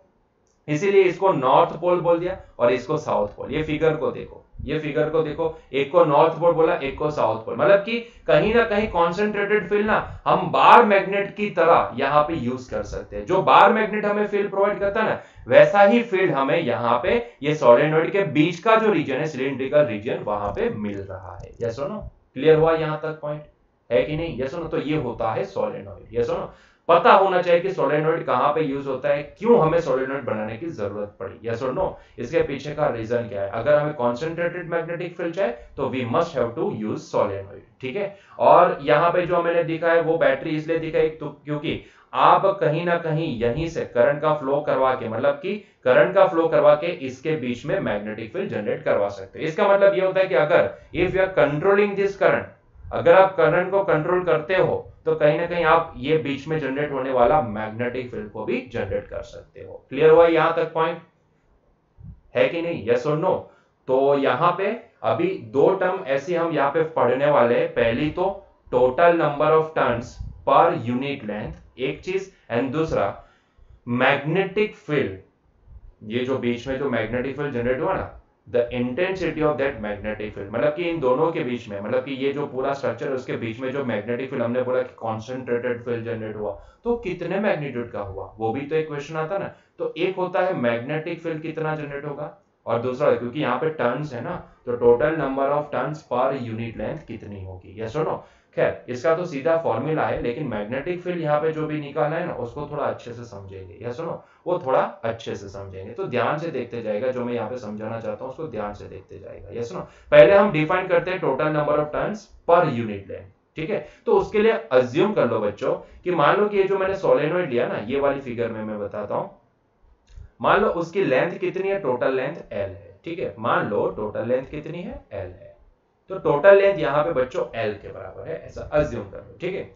इसीलिए इसको नॉर्थ पोल बोल दिया और इसको साउथ पोल। ये फिगर को देखो, ये फिगर को देखो, एक को नॉर्थ पोल बोला, एक को साउथ पोल, मतलब कि कहीं ना कहीं कॉन्सेंट्रेटेड फील्ड ना हम बार मैग्नेट की तरह यहाँ पे यूज कर सकते हैं। जो बार मैग्नेट हमें फील्ड प्रोवाइड करता है ना, वैसा ही फील्ड हमें यहाँ पे ये सोलेनोइड के बीच का जो रीजन है, सिलिंड्रिकल रीजन, वहां पे मिल रहा है। यस और नो, क्लियर हुआ यहां तक पॉइंट है कि नहीं? यस और नो, तो ये होता है सोलेनोइड। यस और नो, पता होना चाहिए कि सोलेनोइड कहां पे यूज होता है, क्यों हमें सोलेनोइड बनाने की जरूरत पड़ी। यस और नो, इसके पीछे का रीजन क्या है। अगर हमें कॉन्सेंट्रेटेड मैग्नेटिक फील्ड चाहिए तो we must have to use solenoid, ठीक है। और यहां पे जो मैंने दिखा है वो बैटरी इसलिए दिखाई तो क्योंकि आप कहीं ना कहीं यहीं से करंट का फ्लो करवा के, मतलब कि करंट का फ्लो करवा के इसके बीच में मैग्नेटिक फील्ड जनरेट करवा सकते हैं। इसका मतलब ये होता है कि अगर if you are controlling this current, अगर आप करंट को कंट्रोल करते हो तो कहीं ना कहीं आप ये बीच में जनरेट होने वाला मैग्नेटिक फील्ड को भी जनरेट कर सकते हो। क्लियर हुआ यहां तक पॉइंट है कि नहीं? यस और नो। तो यहां पे अभी दो टर्म ऐसी हम यहां पे पढ़ने वाले हैं। पहली तो total number of turns per unit length, एक चीज, एंड दूसरा मैग्नेटिक फील्ड। ये जो बीच में जो मैग्नेटिक फील्ड जनरेट हुआ ना, the intensity of that magnetic field, मतलब कि इन दोनों के बीच में, मतलब कि ये जो पूरा स्ट्रक्चर है उसके बीच में जो मैग्नेटिक फील्ड, हमने बोला कि कॉन्सेंट्रेटेड फील्ड जनरेट हुआ, तो कितने मैग्नीट्यूड का हुआ, वो भी तो एक क्वेश्चन आता ना। तो एक होता है मैग्नेटिक फील्ड कितना जनरेट होगा, और दूसरा क्योंकि यहाँ पे टर्न्स है ना, तो total number of turns per unit length कितनी होगी। यस और नो। खैर इसका तो सीधा फॉर्मूला है, लेकिन मैग्नेटिक फील्ड यहाँ पे जो भी निकाला है ना उसको थोड़ा अच्छे से समझेंगे, या सुनो वो थोड़ा अच्छे से समझेंगे, तो ध्यान से देखते जाएगा, जो मैं यहाँ पे समझाना चाहता हूँ उसको ध्यान से देखते जाएगा। या सुनो पहले हम डिफाइन करते हैं total number of turns per unit length, ठीक है। तो उसके लिए अज्यूम कर लो बच्चों कि मान लो कि ये जो मैंने सोलेनोइड लिया ना, ये वाली फिगर में मैं बताता हूं, मान लो उसकी लेंथ कितनी है, टोटल लेंथ L है, ठीक है। मान लो टोटल लेंथ कितनी है, L है, तो टोटल लेंथ यहां पे बच्चों L के बराबर है, ऐसा अज्यूम कर लो, ठीक है।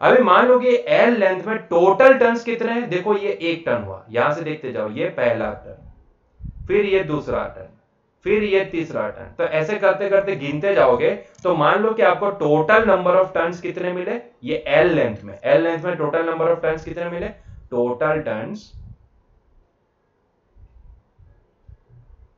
अभी मान लो कि L लेंथ में टोटल टर्न्स कितने हैं, देखो ये 1 टर्न हुआ, यहां से देखते जाओ, ये पहला टर्न, फिर ये दूसरा टर्न, फिर ये तीसरा टर्न, तो ऐसे करते करते गिनते जाओगे तो मान लो कि आपको टोटल नंबर ऑफ टर्न्स कितने मिले, ये L लेंथ में टोटल नंबर ऑफ टर्न्स कितने मिले, टोटल टर्न्स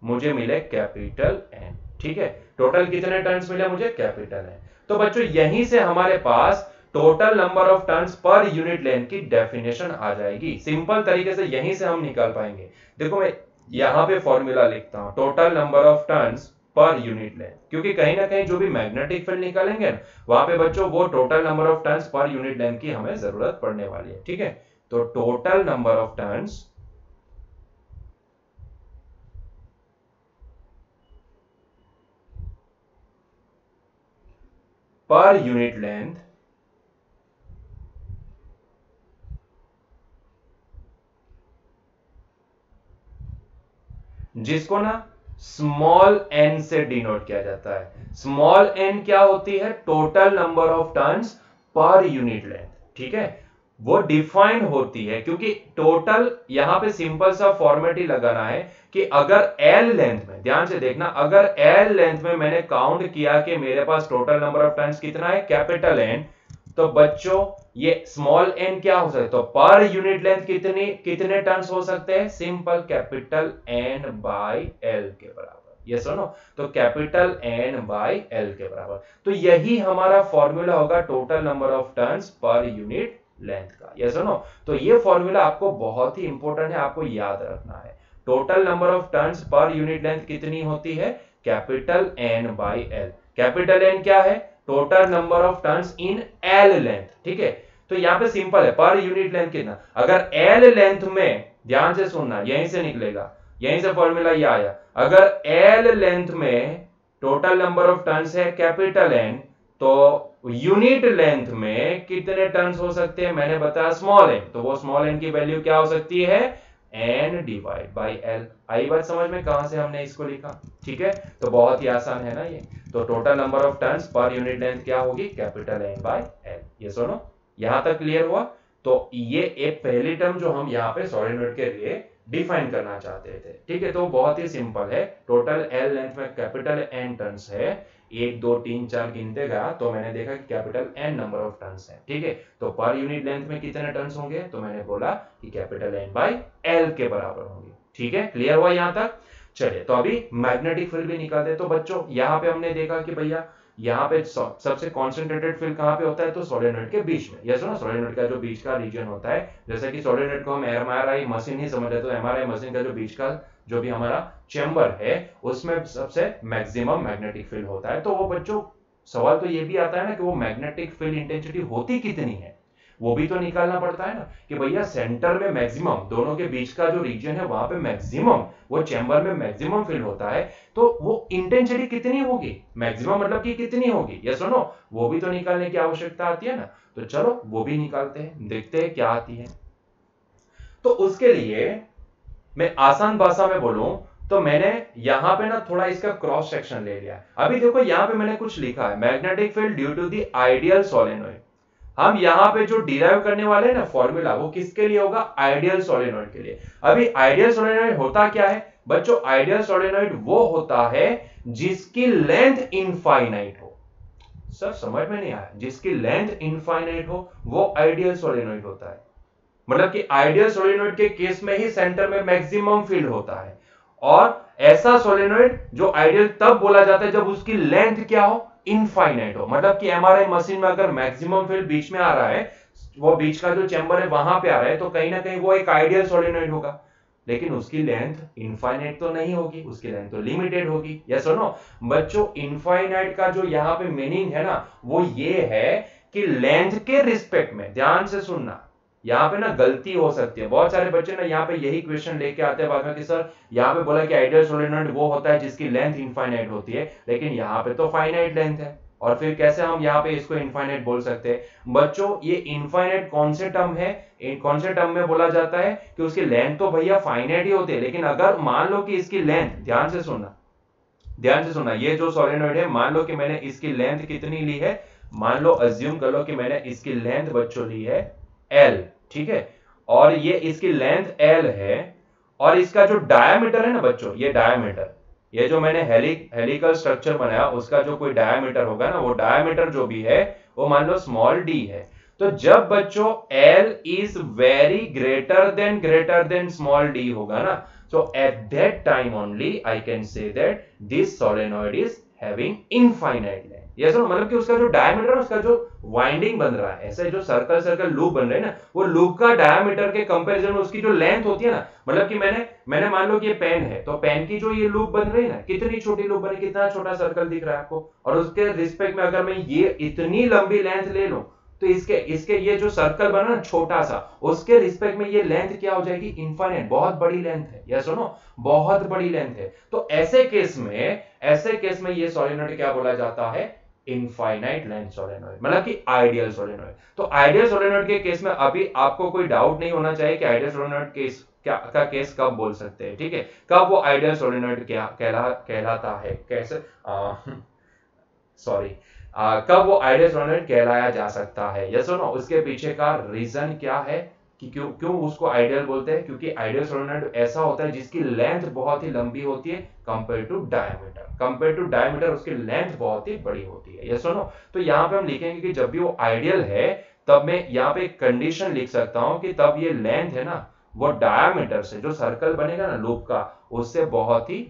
मुझे मिले कैपिटल N, ठीक है। टोटल कितने टर्न्स मिले मुझे, कैपिटल N। तो बच्चों यहीं से हमारे पास total number of turns per unit length की डेफिनेशन आ जाएगी, सिंपल तरीके से यहीं से हम निकाल पाएंगे। देखो मैं यहां पे फॉर्मूला लिखता हूं, total number of turns per unit length, क्योंकि कहीं ना कहीं जो भी मैग्नेटिक फील्ड निकालेंगे ना वहां पे बच्चों वो total number of turns per unit length की हमें जरूरत पड़ने वाली है, ठीक है। तो total number of turns per unit length जिसको ना स्मॉल n से डिनोट किया जाता है। स्मॉल n क्या होती है, total number of turns per unit length, ठीक है। वो डिफाइंड होती है क्योंकि टोटल यहां पे सिंपल सा फॉर्मेट ही लगाना है कि अगर L लेंथ में, ध्यान से देखना, अगर L लेंथ में मैंने काउंट किया कि मेरे पास टोटल नंबर ऑफ टर्न्स कितना है, कैपिटल N, तो बच्चों ये स्मॉल n क्या हो सकता है, तो पर यूनिट लेंथ कितने टर्न्स हो सकते हैं, simple capital N by L के बराबर, ये सुनो, तो कैपिटल N बाई L के बराबर। तो यही हमारा फॉर्मूला होगा total number of turns per unit length का, ये सुनो। तो ये फॉर्मूला आपको बहुत ही इंपॉर्टेंट है, आपको याद रखना है। Total number of turns per unit length कितनी होती है, capital N by L। Capital N क्या है, total number of turns in L length, ठीक है। तो यहां पे सिंपल है, पर यूनिट लेंथ कितना, अगर L लेंथ में, ध्यान से सुनना, यहीं से निकलेगा, यहीं से फॉर्मूला ये आया, अगर L लेंथ में टोटल नंबर ऑफ टर्न्स है कैपिटल N, तो यूनिट लेंथ में कितने टर्न्स हो सकते हैं, मैंने बताया स्मॉल n, तो वो स्मॉल n की वैल्यू क्या हो सकती है, n डिवाइड बाई L। आई बात समझ में, कहां से हमने इसको लिखा, ठीक है। तो बहुत ही आसान है ना ये। तो total number of turns per unit length क्या होगी, कैपिटल N बाई L। ये सुनो, यहां तक क्लियर हुआ। तो ये एक पहली टर्म जो हम यहाँ पे सोलेनोइड के लिए डिफाइन करना चाहते थे, ठीक है। तो बहुत ही सिंपल है, टोटल L लेंथ में कैपिटल N टर्न्स है, 1 2 3 4 गिनते गया तो मैंने देखा कि capital N number of turns है, ठीक है। तो पर यूनिट लेंथ में कितने टर्न्स होंगे, तो मैंने बोला कि कैपिटल N बाई L के बराबर होंगे, ठीक है। क्लियर हुआ यहां तक। चलिए तो अभी मैग्नेटिक फील्ड भी निकालते हैं। तो बच्चों यहाँ पे हमने देखा कि भैया यहाँ पे सबसे कॉन्सेंट्रेटेड फील्ड कहाँ पे होता है, तो सोलेनोइड के बीच में। यस ना, सोलेनोइड का जो बीच का रीजन होता है, जैसे कि सोलेनोइड को हम एमआरआई मशीन ही समझ रहे, तो एमआरआई मशीन का जो बीच का जो भी हमारा चेंबर है उसमें सबसे मैक्सिमम मैग्नेटिक फील्ड होता है। तो वो बच्चों सवाल तो ये भी आता है ना कि वो मैग्नेटिक फील्ड इंटेंसिटी होती कितनी है, वो भी तो निकालना पड़ता है ना कि भैया सेंटर में मैक्सिमम, दोनों के बीच का जो रीजन है वहां पे मैक्सिमम, वो चैम्बर में मैक्सिमम फील्ड होता है, तो वो इंटेंसिटी कितनी होगी, मैक्सिमम मतलब कि कितनी होगी, यस और नो, वो भी तो निकालने की आवश्यकता आती है ना। तो चलो वो भी निकालते हैं, देखते हैं क्या आती है। तो उसके लिए मैं आसान भाषा में बोलूं तो मैंने यहां पे ना थोड़ा इसका क्रॉस सेक्शन ले लिया। अभी देखो यहां पे मैंने कुछ लिखा है, magnetic field due to the ideal solenoid. हम यहां पे जो डिराइव करने वाले हैं ना फॉर्मूला, वो किसके लिए होगा, आइडियल सोलेनोइड के लिए। अभी आइडियल सोलेनोइड होता क्या है बच्चों, आइडियल सोलेनोइड वो होता है जिसकी लेंथ इनफाइनाइट हो। सर समझ में नहीं आया, जिसकी लेंथ इनफाइनाइट हो वो आइडियल सोलेनोइड होता है। मतलब कि आइडियल सोलेनोइड के केस में ही सेंटर में मैक्सिमम फील्ड होता है, और ऐसा सोलेनोइड जो आइडियल तब बोला जाता है जब उसकी लेंथ क्या हो, इनफाइनाइट हो। मतलब कि एमआरआई मशीन में अगर मैक्सिमम फील्ड बीच में आ रहा है, वो बीच का जो चैम्बर है वहां पे आ रहा है, तो कहीं ना कहीं वो एक आइडियल सोलेनोइड होगा। लेकिन उसकी लेंथ इनफाइनाइट तो नहीं होगी, उसकी लेंथ तो लिमिटेड होगी। यस और नो बच्चों, इनफाइनाइट का जो यहाँ पे मीनिंग है ना वो ये है कि लेंथ के रिस्पेक्ट में, ध्यान से सुनना, यहाँ पे ना गलती हो सकती है। बहुत सारे बच्चे ना यहाँ पे यही क्वेश्चन लेके आते हैं बाद में कि सर यहाँ पे बोला कि आइडियल सोलेनॉइड वो होता है जिसकी लेंथ इनफाइनाइट होती है, लेकिन यहाँ पे तो फाइनाइट लेंथ है, और फिर कैसे हम यहाँ पे इसको इनफाइनाइट बोल सकते हैं। बच्चों ये इनफाइनाइट कौन से टर्म है, कौन से टर्म में बोला जाता है कि उसकी लेंथ तो भैया फाइनाइट ही होती है, लेकिन अगर मान लो कि इसकी लेंथ, ध्यान से सुनना, ध्यान से सुनना, ये जो सोलेनॉइड है मान लो कि मैंने इसकी लेंथ कितनी ली है, मान लो अज्यूम कर लो कि मैंने इसकी लेंथ बच्चों ली है L, ठीक है, और ये इसकी लेंथ L है, और इसका जो डायमीटर है ना बच्चों, ये डायमीटर, ये जो मैंने हेलिकल स्ट्रक्चर बनाया उसका जो कोई डायमीटर होगा ना, वो डायमीटर जो भी है वो मान लो स्मॉल d है। तो जब बच्चों L is very greater than small d होगा ना, so at that time only I can say that this solenoid is having infinite length। ये सुनो, मतलब कि उसका जो डायमीटर है, उसका जो वाइंडिंग बन रहा है, ऐसे जो सर्कल लूप बन रहे हैं ना, वो लूप का डायमीटर के कंपैरिजन में उसकी जो लेंथ होती है ना, मतलब कि मैंने मान लो कि ये पेन है, तो पेन की जो ये लूप बन रही है ना, कितनी छोटी लूप बनी, कितना छोटा सर्कल दिख रहा है आपको, और उसके रिस्पेक्ट में अगर मैं ये इतनी लंबी लेंथ ले लूं तो इसके ये जो सर्कल बना ना छोटा सा, उसके रिस्पेक्ट में ये लेंथ क्या हो जाएगी, इनफाइनाइट, बहुत बड़ी लेंथ है। ये सुनो, बहुत बड़ी लेंथ है। तो ऐसे केस में ये सोलेनॉइड क्या बोला जाता है, इनफाइनाइट लेंथ सोलेनॉइड, मतलब कि आइडियल सोलेनॉइड। तो आइडियल सोलेनॉइड के केस में अभी आपको कोई डाउट नहीं होना चाहिए कि आइडियल सोलेनॉइड केस का केस कब बोल सकते हैं, ठीक है, कब वो आइडियल सोलेनॉइड क्या कहलाता है, कैसे सॉरी कब वो आइडियल सोलेनॉइड कहलाया जा सकता है। यस और नो, उसके पीछे का रीजन क्या है कि क्यों उसको आइडियल बोलते हैं, क्योंकि आइडियल सोलेनॉइड ऐसा होता है जिसकी लेंथ बहुत ही लंबी होती है कंपेयर टू डायमीटर उसकी लेंथ बहुत ही बड़ी होती है। यस और नो, तो यहाँ पे हम लिखेंगे कि जब भी वो आइडियल है तब मैं यहाँ पे एक कंडीशन लिख सकता हूं कि तब ये लेंथ है ना वो डायमीटर से, जो सर्कल बनेगा ना लूप का, उससे बहुत ही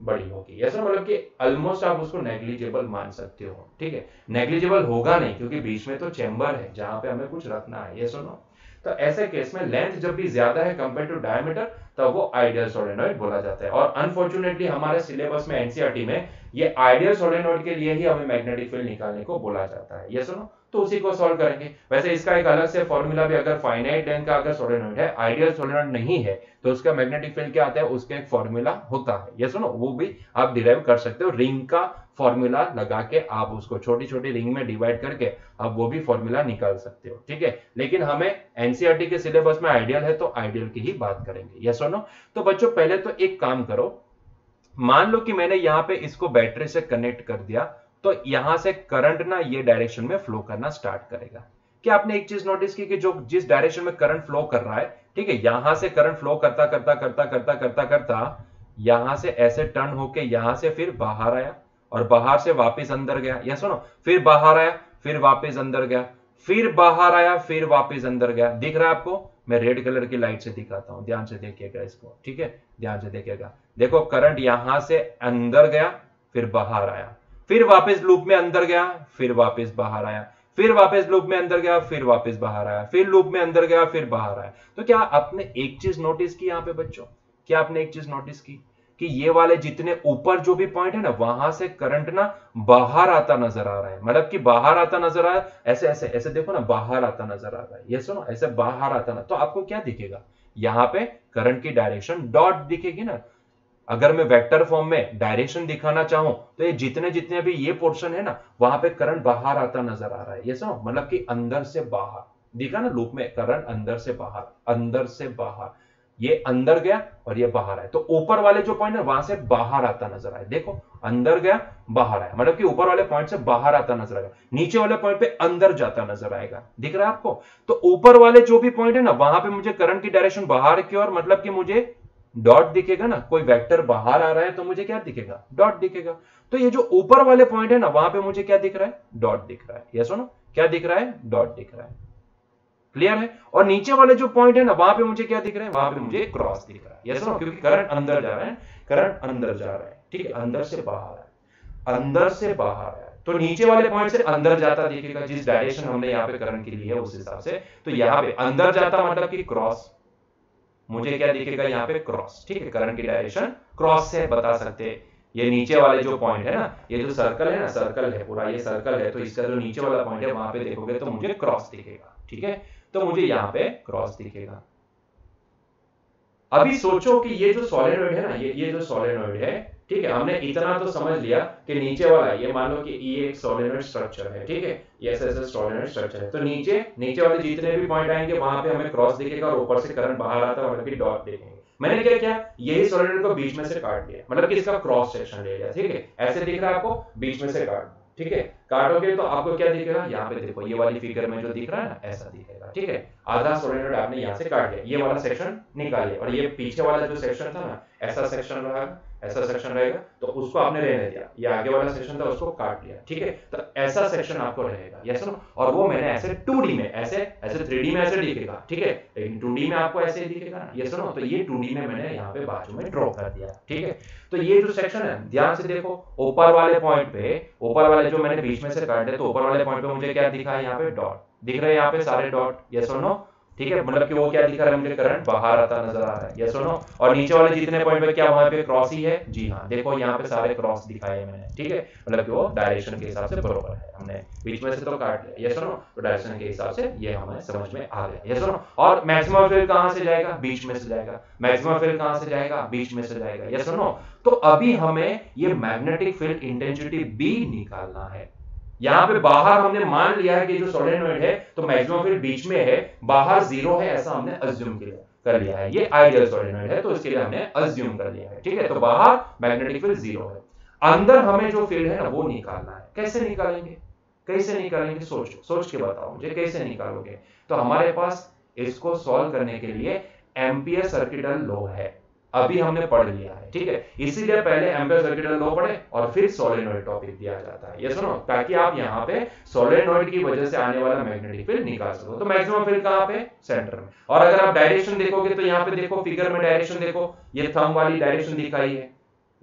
बड़ी होगी। ऐसा मतलब कि ऑलमोस्ट आप उसको नेग्लिजिबल मान सकते हो, ठीक है, नेग्लिजिबल होगा नहीं क्योंकि बीच में तो चेंबर है जहां पे हमें कुछ रखना है। ये सुनो, तो ऐसे केस में लेंथ जब भी ज्यादा है कंपेयर टू डायमीटर तब वो आइडियल सोलेनॉइड बोला जाता है। और अनफॉर्चुनेटली हमारे सिलेबस में एनसीईआरटी में ये आइडियल सोलेनॉइड के लिए ही हमें मैग्नेटिक फील्ड निकालने को बोला जाता है। ये सुनो, तो उसी को सॉल्व करेंगे। वैसे इसका एक अलग से फॉर्मूला भी, अगर फाइनाइट लेंथ का अगर सोलेनॉइड है, आइडियल सोलेनॉइड नहीं है, तो उसका मैग्नेटिक फील्ड क्या आता है, उसका एक फॉर्मूला होता है। ये सुनो, वो भी आप डिराइव कर सकते हो, रिंग का फॉर्मूला लगा के आप उसको छोटी छोटी रिंग में डिवाइड करके आप वो भी फॉर्मूला निकाल सकते हो, ठीक है। लेकिन हमें एनसीईआरटी के सिलेबस में आइडियल है तो आइडियल की ही बात करेंगे। यस और नो, तो बच्चों पहले तो एक काम करो, मान लो कि मैंने यहां पे इसको बैटरी से कनेक्ट कर दिया, तो यहां से करंट ना ये डायरेक्शन में फ्लो करना स्टार्ट करेगा। क्या आपने एक चीज नोटिस की कि जो जिस डायरेक्शन में करंट फ्लो कर रहा है, ठीक है, यहां से करंट फ्लो करता करता करता करता करता करता यहां से ऐसे टर्न होके यहां से फिर बाहर आया और बाहर से वापस अंदर गया। या सुनो, फिर बाहर आया, फिर वापस अंदर गया, फिर बाहर आया, फिर वापस अंदर गया। दिख रहा है आपको? मैं रेड कलर की लाइट से दिखाता हूं, ध्यान से देखिएगा इसको, ठीक है, ध्यान से देखिएगा। देखो करंट यहां से अंदर गया, फिर बाहर आया, फिर वापस लूप में अंदर गया, फिर वापस बाहर आया, फिर वापस लूप में अंदर गया, फिर वापस बाहर आया, फिर लूप में अंदर गया, फिर बाहर आया। तो क्या आपने एक चीज नोटिस की यहाँ पे बच्चों, क्या आपने एक चीज नोटिस की कि ये वाले जितने ऊपर जो भी पॉइंट है ना, वहां से करंट ना बाहर आता नजर आ रहा है, मतलब कि बाहर आता नजर आ रहा है, ऐसे ऐसे ऐसे देखो ना, बाहर आता नजर आ रहा है। ये सुनो, ऐसे बाहर आता ना, तो आपको क्या दिखेगा, यहाँ पे करंट की डायरेक्शन डॉट दिखेगी ना। अगर मैं वेक्टर फॉर्म में डायरेक्शन दिखाना चाहूं तो ये जितने भी ये पोर्शन है ना, वहां पे करंट बाहर आता नजर आ रहा है। ये सुनो, मतलब कि अंदर से बाहर दिखा ना, लूप में करंट अंदर से बाहर, अंदर से बाहर, ये अंदर गया और ये बाहर आया। तो ऊपर वाले जो पॉइंट है वहां से बाहर आता नजर आया। देखो, अंदर गया, बाहर आया, मतलब कि ऊपर वाले पॉइंट से बाहर आता नजर आएगा, नीचे वाले पॉइंट पे अंदर जाता नजर आएगा। दिख रहा है आपको? तो ऊपर वाले जो भी पॉइंट है ना, वहां पे मुझे करंट की डायरेक्शन बाहर की ओर, मतलब कि मुझे डॉट दिखेगा ना, कोई वेक्टर बाहर आ रहा है तो मुझे क्या दिखेगा, डॉट दिखेगा। तो ये जो ऊपर वाले पॉइंट है ना, वहां पे मुझे क्या दिख रहा है, डॉट दिख रहा है। ये सुनो, क्या दिख रहा है, डॉट दिख रहा है। क्लियर है? और नीचे वाले जो पॉइंट है ना, वहां पे मुझे क्या दिख रहा है, वहां पे मुझे क्रॉस दिख रहा है। ये सुनो, क्योंकि करंट अंदर जा रहा है, करंट अंदर जा रहा है, ठीक है, अंदर से बाहर है, अंदर से बाहर है, तो नीचे वाले पॉइंट से अंदर जाता दिखेगा, जिस डायरेक्शन हमने यहाँ पे करंट की ली है उस हिसाब से। तो यहाँ पे अंदर जाता मतलब कि क्रॉस, मुझे क्या दिखेगा यहाँ पे क्रॉस, ठीक है, करंट की डायरेक्शन क्रॉस से बता सकते हैं। ये नीचे वाले जो पॉइंट है ना, ये जो सर्कल है ना, सर्कल है पूरा, ये सर्कल है, तो इसका जो नीचे वाला पॉइंट है वहां पे देखोगे तो मुझे क्रॉस दिखेगा, ठीक है, तो मुझे यहाँ पे क्रॉस दिखेगा। अभी सोचो कि ये जो सोलेनॉइड है ना, ये जो सोलेनॉइड है, ठीक है, हमने इतना तो समझ लिया कि नीचे वाला, ये मान लो कि ये एक सोलेनॉइड स्ट्रक्चर है, ठीक है, ये ऐसा सोलेनॉइड स्ट्रक्चर है, तो नीचे वाले जितने भी पॉइंट आएंगे वहां पे हमें क्रॉस दिखेगा और ऊपर से करंट बाहर आता है, मतलब कि डॉट देखेंगे। मैंने क्या किया, यही सोलेनॉइड को बीच में से काट लिया, मतलब कि इसका क्रॉस सेक्शन ले लिया, ठीक है, ऐसे दिख रहा है आपको, बीच में से काट, ठीक है, काटोगे तो आपको क्या दिखेगा, यहाँ पे देखो ये वाली फिगर में जो दिख रहा है ना, ऐसा दिखेगा, ठीक है, आधा सोलेनॉइड आपने यहाँ से काट लिया, ये वाला सेक्शन निकालिए, और ये पीछे वाला जो सेक्शन था ना, ऐसा सेक्शन रहा, ऐसा सेक्शन रहेगा, तो उसको आपने रहने दिया, ये आगे वाला सेक्शन था उसको काट लिया, ठीक है, तो ऐसा सेक्शन आपको रहेगा, यस नो, और वो मैंने ऐसे 2D में, ऐसे 3D में ऐसे दिखेगा, ठीक है, लेकिन 2D में आपको ऐसे दिखेगा ना, यस नो, तो ये 2D में मैंने यहाँ पे बाजू में ड्रॉ कर दिया, ठीक है। तो ये जो सेक्शन है ध्यान से देखो, ऊपर वाले पॉइंट पे, ऊपर वाले जो मैंने बीच में से काट दिया, तो ऊपर वाले पॉइंट पे मुझे क्या दिखा है, यहाँ पे डॉट दिख रहे हैं, यहाँ पे सारे डॉट, यस और नो, ठीक है, मतलब कि वो क्या दिखा रहा है, मुझे करंट बाहर आता नजर आ रहा है, यस और नो, और नीचे वाले जितने पॉइंट पे क्या वहां पे क्रॉस ही है, जी हाँ, देखो यहाँ पे सारे क्रॉस दिखाए मैंने, ठीक है, मतलब कि वो डायरेक्शन के हिसाब से बरोबर है, हमने बीच में से तो काट लिया, यस और नो, तो डायरेक्शन के हिसाब से ये हमें समझ में आ गया, यस और नो, और मैक्सिमम फील्ड कहां से जाएगा, बीच में से जाएगा, मैक्सिमम फील्ड कहां से जाएगा, बीच में से जाएगा, यस और नो। तो अभी हमें ये मैग्नेटिक फील्ड इंटेंसिटी बी निकालना है। यहाँ पे बाहर हमने मान लिया है कि जो सोलेनॉइड है तो मैक्सिमम फील्ड बीच में है, बाहर जीरो है, ऐसा हमने अज्यूम कर लिया है, ये आइडियल सोलेनॉइड है तो इसके लिए हमने अज्यूम कर लिया है, ठीक है, तो बाहर मैग्नेटिक फील्ड जीरो है, अंदर हमें जो फील्ड है ना वो निकालना है। कैसे निकालेंगे, सोचो, सोच के बताओ मुझे कैसे निकालोगे। तो हमारे पास इसको सॉल्व करने के लिए एम्पियर सर्किटल लॉ है, अभी हमने पढ़ लिया है, ठीक है, इसीलिए पहले एम्पियर सर्किटल लॉ पढ़े और फिर सोलेनॉइड टॉपिक दिया जाता है, ये सुनो, ताकि आप यहाँ पे सोलेनॉइड की वजह से आने वाला मैग्नेटिक फील्ड निकाल सको। तो मैक्सिमम फील्ड कहाँ पे, सेंटर में, और अगर आप डायरेक्शन देखोगे तो यहाँ पे देखो फिगर में डायरेक्शन देखो, ये थंब वाली डायरेक्शन दिखाई है,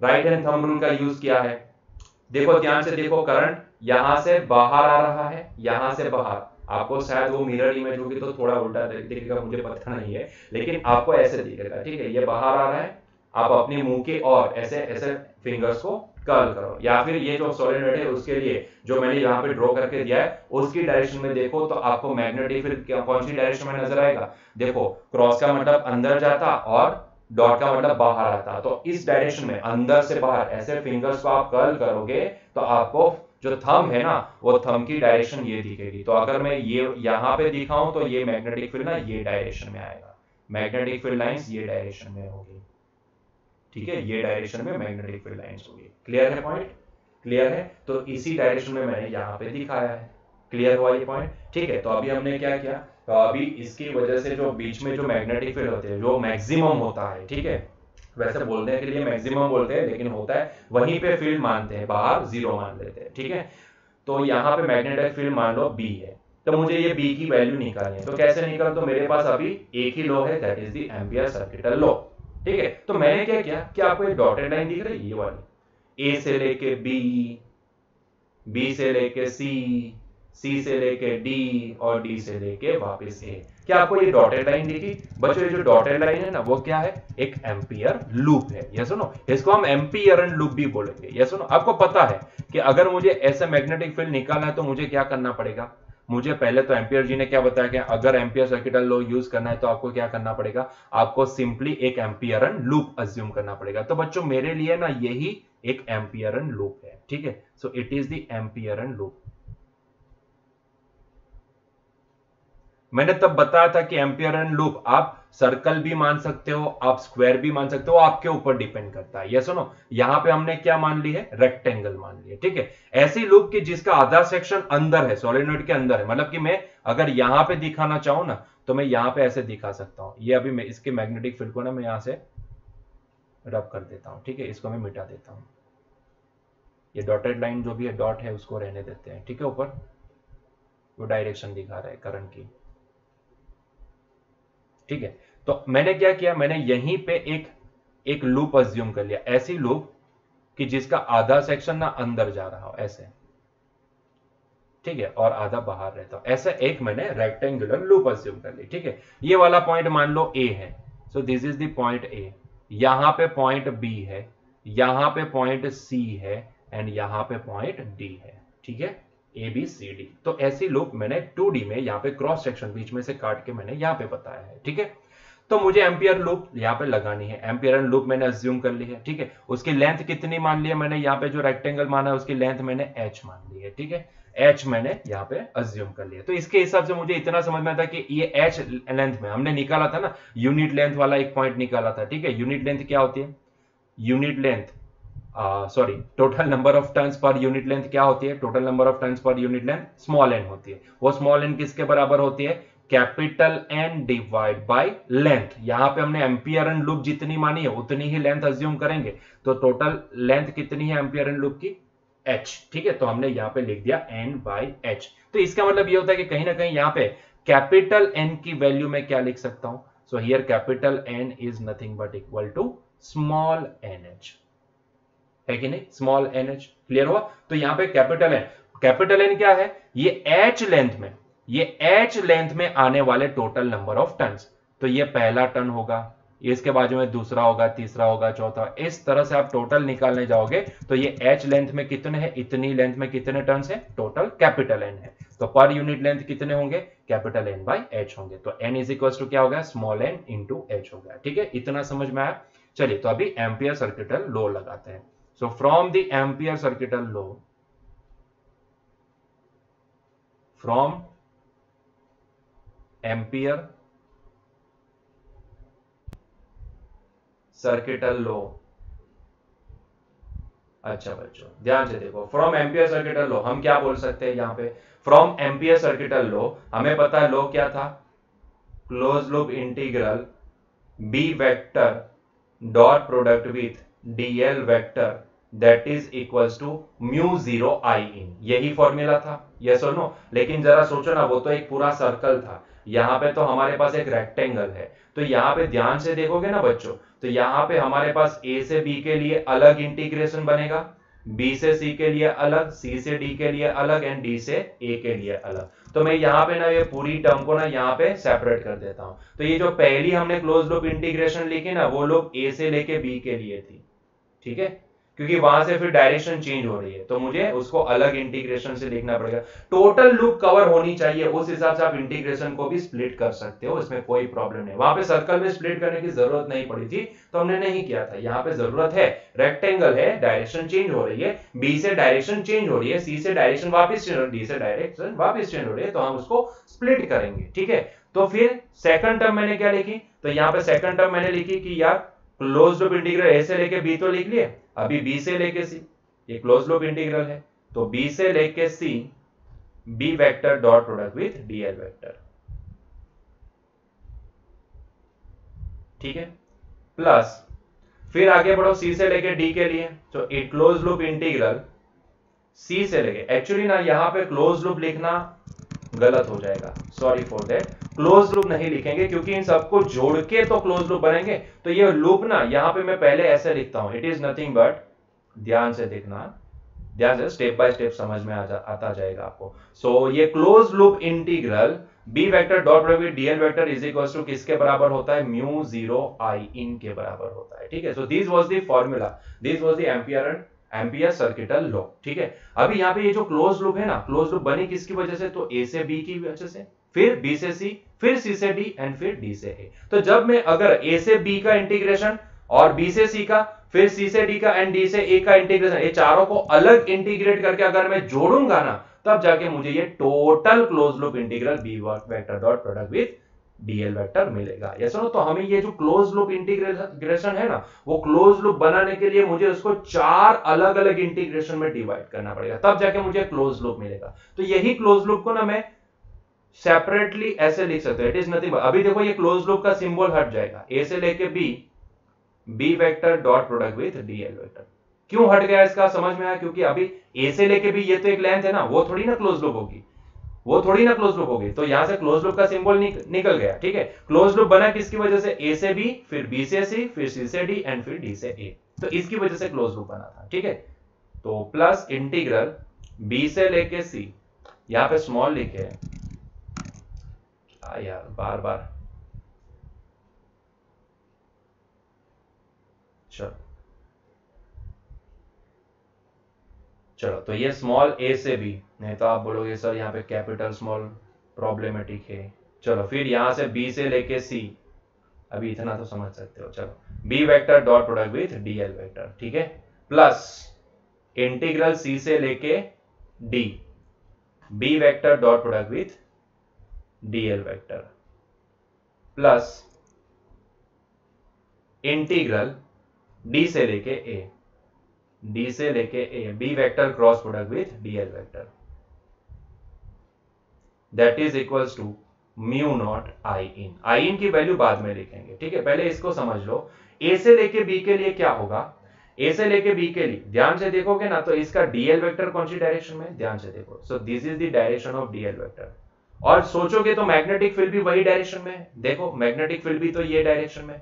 राइट हैंड थंब रूल का यूज किया है, देखो ध्यान से देखो, करंट यहां से बाहर आ रहा है, यहां से बाहर, आपको शायद वो मिरर इमेज होगी तो थोड़ा उल्टा दिखेगा, मुझे पता नहीं है, लेकिन आपको ऐसे दिखेगा, ठीक है, ये बाहर आ रहा है, आप अपने मुंह के और ऐसे ऐसे फिंगर्स को कर्ल करो, या फिर ये जो सोलेनॉइड है उसके लिए जो मैंने यहाँ पे ड्रॉ करके दिया है उसकी डायरेक्शन में देखो, तो आपको मैग्नेटिक फील्ड कौन सी डायरेक्शन में नजर आएगा, देखो क्रॉस का मतलब अंदर जाता और डॉट का मतलब बाहर आता, तो इस डायरेक्शन में अंदर से बाहर ऐसे फिंगर्स को आप कर्ल करोगे तो आपको जो थंब है ना वो थंब की डायरेक्शन ये दिखेगी। तो अगर मैं ये यहाँ पे दिखाऊं तो ये मैग्नेटिक फील्ड ना ये डायरेक्शन में आएगा, मैग्नेटिक फील्ड लाइंस ये डायरेक्शन में होगी, ठीक है, ये डायरेक्शन में मैग्नेटिक फील्ड लाइंस होगी। क्लियर है पॉइंट, क्लियर है, तो इसी डायरेक्शन में मैंने यहाँ पे दिखाया है, क्लियर हुआ ये पॉइंट, ठीक है। तो अभी हमने क्या किया, तो अभी इसकी वजह से जो बीच में जो मैग्नेटिक फील्ड होते हैं जो मैक्सिमम होता है, ठीक है, वैसे बोलने के लिए मैक्सिमम बोलते हैं लेकिन होता है वहीं पे फील्ड मानते हैं, बाहर जीरो मान लेते हैं, ठीक है। तो यहाँ पे मैग्नेटिक फील्ड मान लो बी है, तो मुझे ये बी की वैल्यू निकालनी है, तो कैसे निकाल, तो मेरे पास अभी एक ही लॉ है, that is the ampere circuital law, ठीक है। तो मैंने क्या किया कि आपको एक डॉटेड लाइन दिख रही है, ये वाली, ए से लेके बी, बी से लेके सी से लेके डी और डी से लेके वापस ए, क्या आपको ये डॉटेड लाइन दिखी बच्चों? ये जो डॉटेड लाइन है ना वो क्या है, एक एम्पियर लूप है, ये सुनो, इसको हम एम्पियरन लूप भी बोलेंगे, ये सुनो। आपको पता है कि अगर मुझे ऐसे मैग्नेटिक फील्ड निकालना है तो मुझे क्या करना पड़ेगा, मुझे पहले तो एम्पियर जी ने क्या बताया कि अगर एम्पियर सर्किटल लॉ यूज करना है तो आपको क्या करना पड़ेगा, आपको सिंपली एक एम्पियरन लूप अज्यूम करना पड़ेगा। तो बच्चों मेरे लिए ना यही एक एम्पियरन लूप है, ठीक है, so it is the Amperian loop. मैंने तब बताया था कि एम्पियरन लूप आप सर्कल भी मान सकते हो, आप स्क्वायर भी मान सकते हो, आपके ऊपर डिपेंड करता है, ये सुनो। यहां पे हमने क्या मान ली है, रेक्टेंगल मान लिया, ठीक है। ऐसी लूप की जिसका आधा सेक्शन अंदर है, सोलेनॉइड के अंदर है, मतलब कि मैं अगर यहां पे दिखाना चाहूं ना तो मैं यहां पे ऐसे दिखा सकता हूं। ये अभी मैं इसके मैग्नेटिक फील्ड को ना मैं यहां से रब कर देता हूं, ठीक है, इसको मैं मिटा देता हूं। ये डॉटेड लाइन जो भी है, डॉट है, उसको रहने देते हैं, ठीक है। ऊपर वो डायरेक्शन दिखा रहा है करंट की, ठीक है। तो मैंने क्या किया, मैंने यहीं पे एक लूप अज्यूम कर लिया, ऐसी लूप कि जिसका आधा सेक्शन ना अंदर जा रहा हो ऐसे, ठीक है, और आधा बाहर रहता हो, ऐसा एक मैंने रेक्टेंगुलर लूप अज्यूम कर ली, ठीक है। ये वाला पॉइंट मान लो ए है, सो this is the point A, यहां पे पॉइंट बी है, यहां पे पॉइंट सी है एंड यहां पे पॉइंट डी है, ठीक है, ए बी सी डी। तो ऐसी लूप मैंने 2D में यहां पे क्रॉस सेक्शन बीच में से काट के मैंने यहां पे बताया है, ठीक है। तो मुझे एम्पियर लूप यहां पे लगानी है, एम्पियर लूप मैंने अज्यूम कर ली है, ठीक है। उसकी लेंथ कितनी मान ली है मैंने, यहाँ पे जो रेक्टेंगल माना है उसकी लेंथ मैंने h मान ली है, ठीक है, h मैंने यहाँ पे अज्यूम कर लिया। तो इसके हिसाब से मुझे इतना समझ में आता कि ये h लेंथ में हमने निकाला था ना, यूनिट लेंथ वाला एक पॉइंट निकाला था, ठीक है। यूनिट लेंथ क्या होती है, unit length sorry total number of turns per unit length क्या होती है, total number of turns per unit length small n होती है। वो स्मॉल एन किसके बराबर होती है, capital n divide by length. यहां पे हमने एम्पियर एंड लूप जितनी मानी है उतनी ही लेंथ अज्यूम करेंगे, तो टोटल लेंथ कितनी है एम्पियर एंड लूप की, h, ठीक है। तो हमने यहां पे लिख दिया n बाई h। तो इसका मतलब ये होता है कि कहीं ना कहीं यहां पे कैपिटल n की वैल्यू में क्या लिख सकता हूं, so here capital n is nothing but equal to small nh, है कि नहीं, स्मॉल nh। क्लियर हुआ। तो यहां पे कैपिटल एन क्या है, ये h लेंथ में, ये h लेंथ में आने वाले टोटल नंबर ऑफ टर्न्स। तो ये पहला टर्न होगा, इसके बाजू में दूसरा होगा, तीसरा होगा, चौथा, इस तरह से आप टोटल निकालने जाओगे तो ये h लेंथ में कितने हैं, इतनी लेंथ में कितने टर्न्स है, टोटल कैपिटल n है। तो पर यूनिट लेंथ कितने होंगे, कैपिटल n बाई h होंगे। तो n इज इक्वल टू क्या हो गया, स्मॉल n इंटू h हो गया, ठीक है। इतना समझ में आया। चलिए तो अभी एम्पियर सर्किटल लॉ लगाते हैं। So from the ampere circuital law, from ampere circuital law, अच्छा बच्चों ध्यान से देखो, फ्रॉम एम्पियर सर्किटल लॉ हम क्या बोल सकते हैं यहां पे, फ्रॉम एम्पियर सर्किटल लॉ हमें पता है लॉ क्या था, closed loop integral B vector dot product with DL vector that is equals to mu zero I in, यही फॉर्मूला था, यस और नो। लेकिन जरा सोचो ना, वो तो एक पूरा सर्कल था, यहां पे तो हमारे पास एक रेक्टेंगल है। तो यहां पे ध्यान से देखोगे ना बच्चों, तो यहां पे हमारे पास a से b के लिए अलग इंटीग्रेशन बनेगा, b से c के लिए अलग, c से d के लिए अलग एंड d से a के लिए अलग। तो मैं यहाँ पे ना ये पूरी टर्म को ना यहाँ पे सेपरेट कर देता हूं। तो ये जो पहली हमने क्लोज लूप इंटीग्रेशन लिखी ना, वो लोग a से लेके b के लिए थी, ठीक है, क्योंकि वहां से फिर डायरेक्शन चेंज हो रही है, तो मुझे उसको अलग इंटीग्रेशन से लिखना पड़ेगा। टोटल लूप कवर होनी चाहिए, उस हिसाब से आप इंटीग्रेशन को भी स्प्लिट कर सकते हो, इसमें कोई प्रॉब्लम नहीं। वहां पे सर्कल में स्प्लिट करने की जरूरत नहीं पड़ी थी, तो हमने नहीं किया था। यहाँ पे जरूरत है, रेक्टेंगल है, डायरेक्शन चेंज हो रही है, बी से डायरेक्शन चेंज हो रही है, सी से डायरेक्शन वापस चेंज हो रही है, डी से डायरेक्शन वापस चेंज हो रही है, तो हम उसको स्प्लिट करेंगे, ठीक है। तो फिर सेकंड टर्म मैंने क्या लिखी, तो यहाँ पे सेकंड टर्म मैंने लिखी कि यार क्लोज लूप इंटीग्रल ए से लेके बी तो लिख लिए, अभी बी से लेके सी, ये क्लोज लूप इंटीग्रल है, तो बी से लेके C B vector dot product with DL vector, ठीक है, प्लस फिर आगे बढ़ो सी से लेके डी के लिए, तो ए क्लोज लूप इंटीग्रल सी से लेके, एक्चुअली ना यहां पे क्लोज लूप लिखना गलत हो जाएगा, sorry for that, close loop नहीं लिखेंगे क्योंकि इन सबको जोड़ के तो क्लोज लूप बनेंगे। तो ये लूप ना यहां पे मैं पहले ऐसे लिखता हूं, इट इज नथिंग बट, ध्यान से देखना, ध्यान से स्टेप बाय स्टेप समझ में आता जाएगा आपको। सो ये close loop integral B vector dot product with dl vector is equal to किसके बराबर होता है, म्यू जीरो आई इन के बराबर होता है, ठीक है। So this was the formula, this was the ampere circuital law, ठीक है। अभी यहाँ पे ये जो क्लोज लूप है ना, क्लोज लूप बनी किसकी वजह से, तो ए से बी की वजह से, फिर बी से सी, फिर सी से डी एंड फिर डी से ए। तो जब मैं अगर ए से बी का इंटीग्रेशन और बी से सी का, फिर सी से डी का एंड डी से ए का इंटीग्रेशन, ये चारों को अलग इंटीग्रेट करके अगर मैं जोड़ूंगा ना, तब जाके मुझे ये total close loop integral B vector dot product with DL vector मिलेगा, यस और नो। तो हमें ये जो क्लोज लूप इंटीग्रेशन है ना, वो क्लोज लूप बनाने के लिए मुझे उसको 4 अलग अलग इंटीग्रेशन में डिवाइड करना पड़ेगा, तब जाके मुझे क्लोज लूप मिलेगा। तो यही क्लोज लूप को ना मैं सेपरेटली ऐसे लिख सकते हैं, इट इज नथिंग, अभी देखो ये क्लोज लूप का सिंबल हट जाएगा, ए से लेके B vector dot product with DL vector. क्यों हट गया इसका समझ में आया, क्योंकि अभी ए से लेके बी ये तो एक लेंथ है ना, वो थोड़ी ना क्लोज लूप होगी, वो थोड़ी ना क्लोज लूप होगी। तो यहां से क्लोज लूप का सिंबल निकल गया, ठीक है। क्लोज लूप बना किसकी वजह से, ए से बी, फिर बी से सी, फिर सी से डी एंड फिर डी से ए, तो इसकी वजह से क्लोज लूप बना था, ठीक है। तो प्लस इंटीग्रल बी से लेके सी, यहां पे स्मॉल लिखे है यार बार बार, चलो चलो, तो ये स्मॉल ए से बी, नहीं तो आप बोलोगे सर यहाँ पे कैपिटल स्मॉल प्रॉब्लमेटिक है। चलो फिर यहां से बी से लेके सी, अभी इतना तो समझ सकते हो। चलो, B vector dot product with DL vector, ठीक है, प्लस इंटीग्रल सी से लेके D, B vector dot product with DL vector, plus integral D से लेके ए, डी से लेके A, B vector cross product with DL vector, that is equals to mu not I in. I in की value बाद में लिखेंगे, ठीक है, पहले इसको समझ लो। ए से लेके बी के लिए क्या होगा, ए से लेके बी के लिए ध्यान से देखोगे ना, तो इसका डीएल वेक्टर कौन सी डायरेक्शन में, ध्यान से देखो। सो this is the direction of DL vector. और सोचोगे तो मैग्नेटिक फील्ड भी वही डायरेक्शन में है, देखो मैग्नेटिक फील्ड भी तो ये डायरेक्शन में,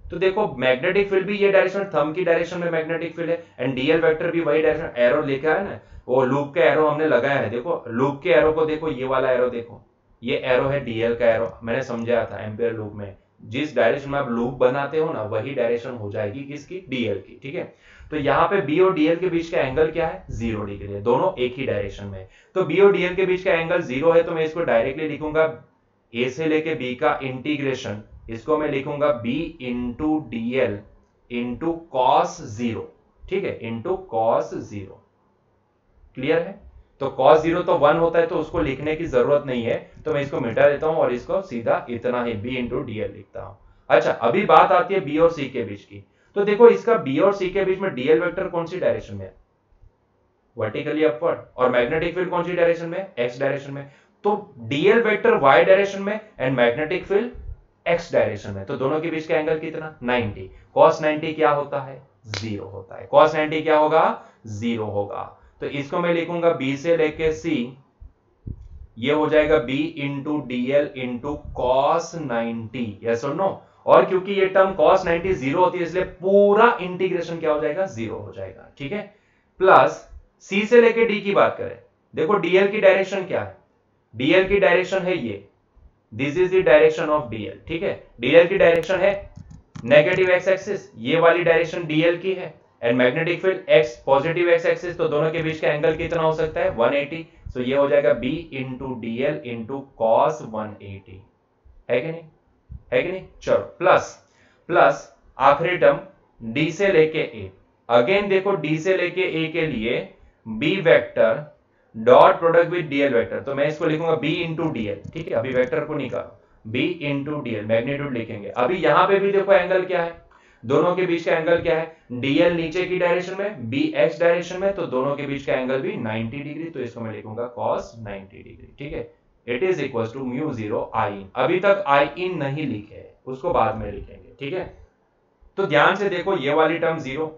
तो देखो मैग्नेटिक फील्ड भी ये डायरेक्शन, थंब की डायरेक्शन में मैग्नेटिक फील्ड है, एंड डीएल वेक्टर भी वही डायरेक्शन। एरो लिखा है ना, वो लूप के एरो हमने लगाया है, देखो लूप के एरो को देखो, ये वाला एरो देखो, ये एरो है डीएल का एरो, मैंने समझाया था एम्पियर लूप में, जिस डायरेक्शन में आप लूप बनाते हो ना, वही डायरेक्शन हो जाएगी किसकी, डीएल की, ठीक है। तो यहाँ पे बी और डीएल के बीच का एंगल क्या है, 0 डिग्री है, दोनों एक ही डायरेक्शन में। तो बी और डीएल के बीच का एंगल 0 है, तो मैं इसको डायरेक्टली लिखूंगा ए से लेके बी का इंटीग्रेशन, इसको मैं लिखूंगा B into dl into cos 0, ठीक है, इंटू कॉस 0। क्लियर है? तो cos 0 तो 1 होता है, तो उसको लिखने की जरूरत नहीं है, तो मैं इसको मिटा देता हूं और इसको सीधा इतना ही b इंटू डीएल लिखता हूं। अच्छा, अभी बात आती है b और c के बीच की। तो देखो इसका b और c के बीच में डीएल वेक्टर कौन सी डायरेक्शन में है, वर्टिकली अपवर्ड, और मैग्नेटिक फील्ड कौन सी डायरेक्शन में, x डायरेक्शन में। तो डीएल वेक्टर y डायरेक्शन में and magnetic field x direction में, तो दोनों के बीच का एंगल कितना, 90। cos 90 क्या होता है, 0 होता है। cos 90 क्या होगा, 0 होगा। तो इसको मैं लिखूंगा b से लेके c, ये हो जाएगा b into dl into cos 90, yes और नो। और क्योंकि ये टर्म cos 90 0 होती है, इसलिए पूरा इंटीग्रेशन क्या हो जाएगा, 0 हो जाएगा, ठीक है। प्लस c से लेके d की बात करें, देखो dl की डायरेक्शन क्या है, dl की डायरेक्शन है ये, this is the direction of dl, ठीक है। dl की डायरेक्शन है नेगेटिव एक्स एक्सिस, ये वाली डायरेक्शन dl की है, and magnetic field x positive x axis, तो दोनों के बीच का एंगल कितना हो सकता है, 180। सो ये हो जाएगा b into dl into cos 180, है कि नहीं, है कि नहीं। चलो, प्लस आखिरी टर्म d से लेके a, अगेन देखो d से लेके a के लिए b vector dot product with dl vector, तो मैं इसको लिखूंगा b इंटू डीएल, ठीक है, अभी वेक्टर को निकालो, b इंटू डीएल, मैग्नीट्यूड लिखेंगे। अभी यहां पे भी देखो एंगल क्या है, दोनों के बीच का एंगल क्या है, डीएल नीचे की डायरेक्शन में, बी एक्स डायरेक्शन में, तो दोनों के बीच का एंगल भी 90 डिग्री, तो इसको मैं लिखूंगा cos 90 डिग्री, ठीक है। It is equal to mu 0 I n. अभी तक आई इन नहीं लिखे है, उसको बाद में लिखेंगे, ठीक है। तो ध्यान से देखो, ये वाली टर्म 0,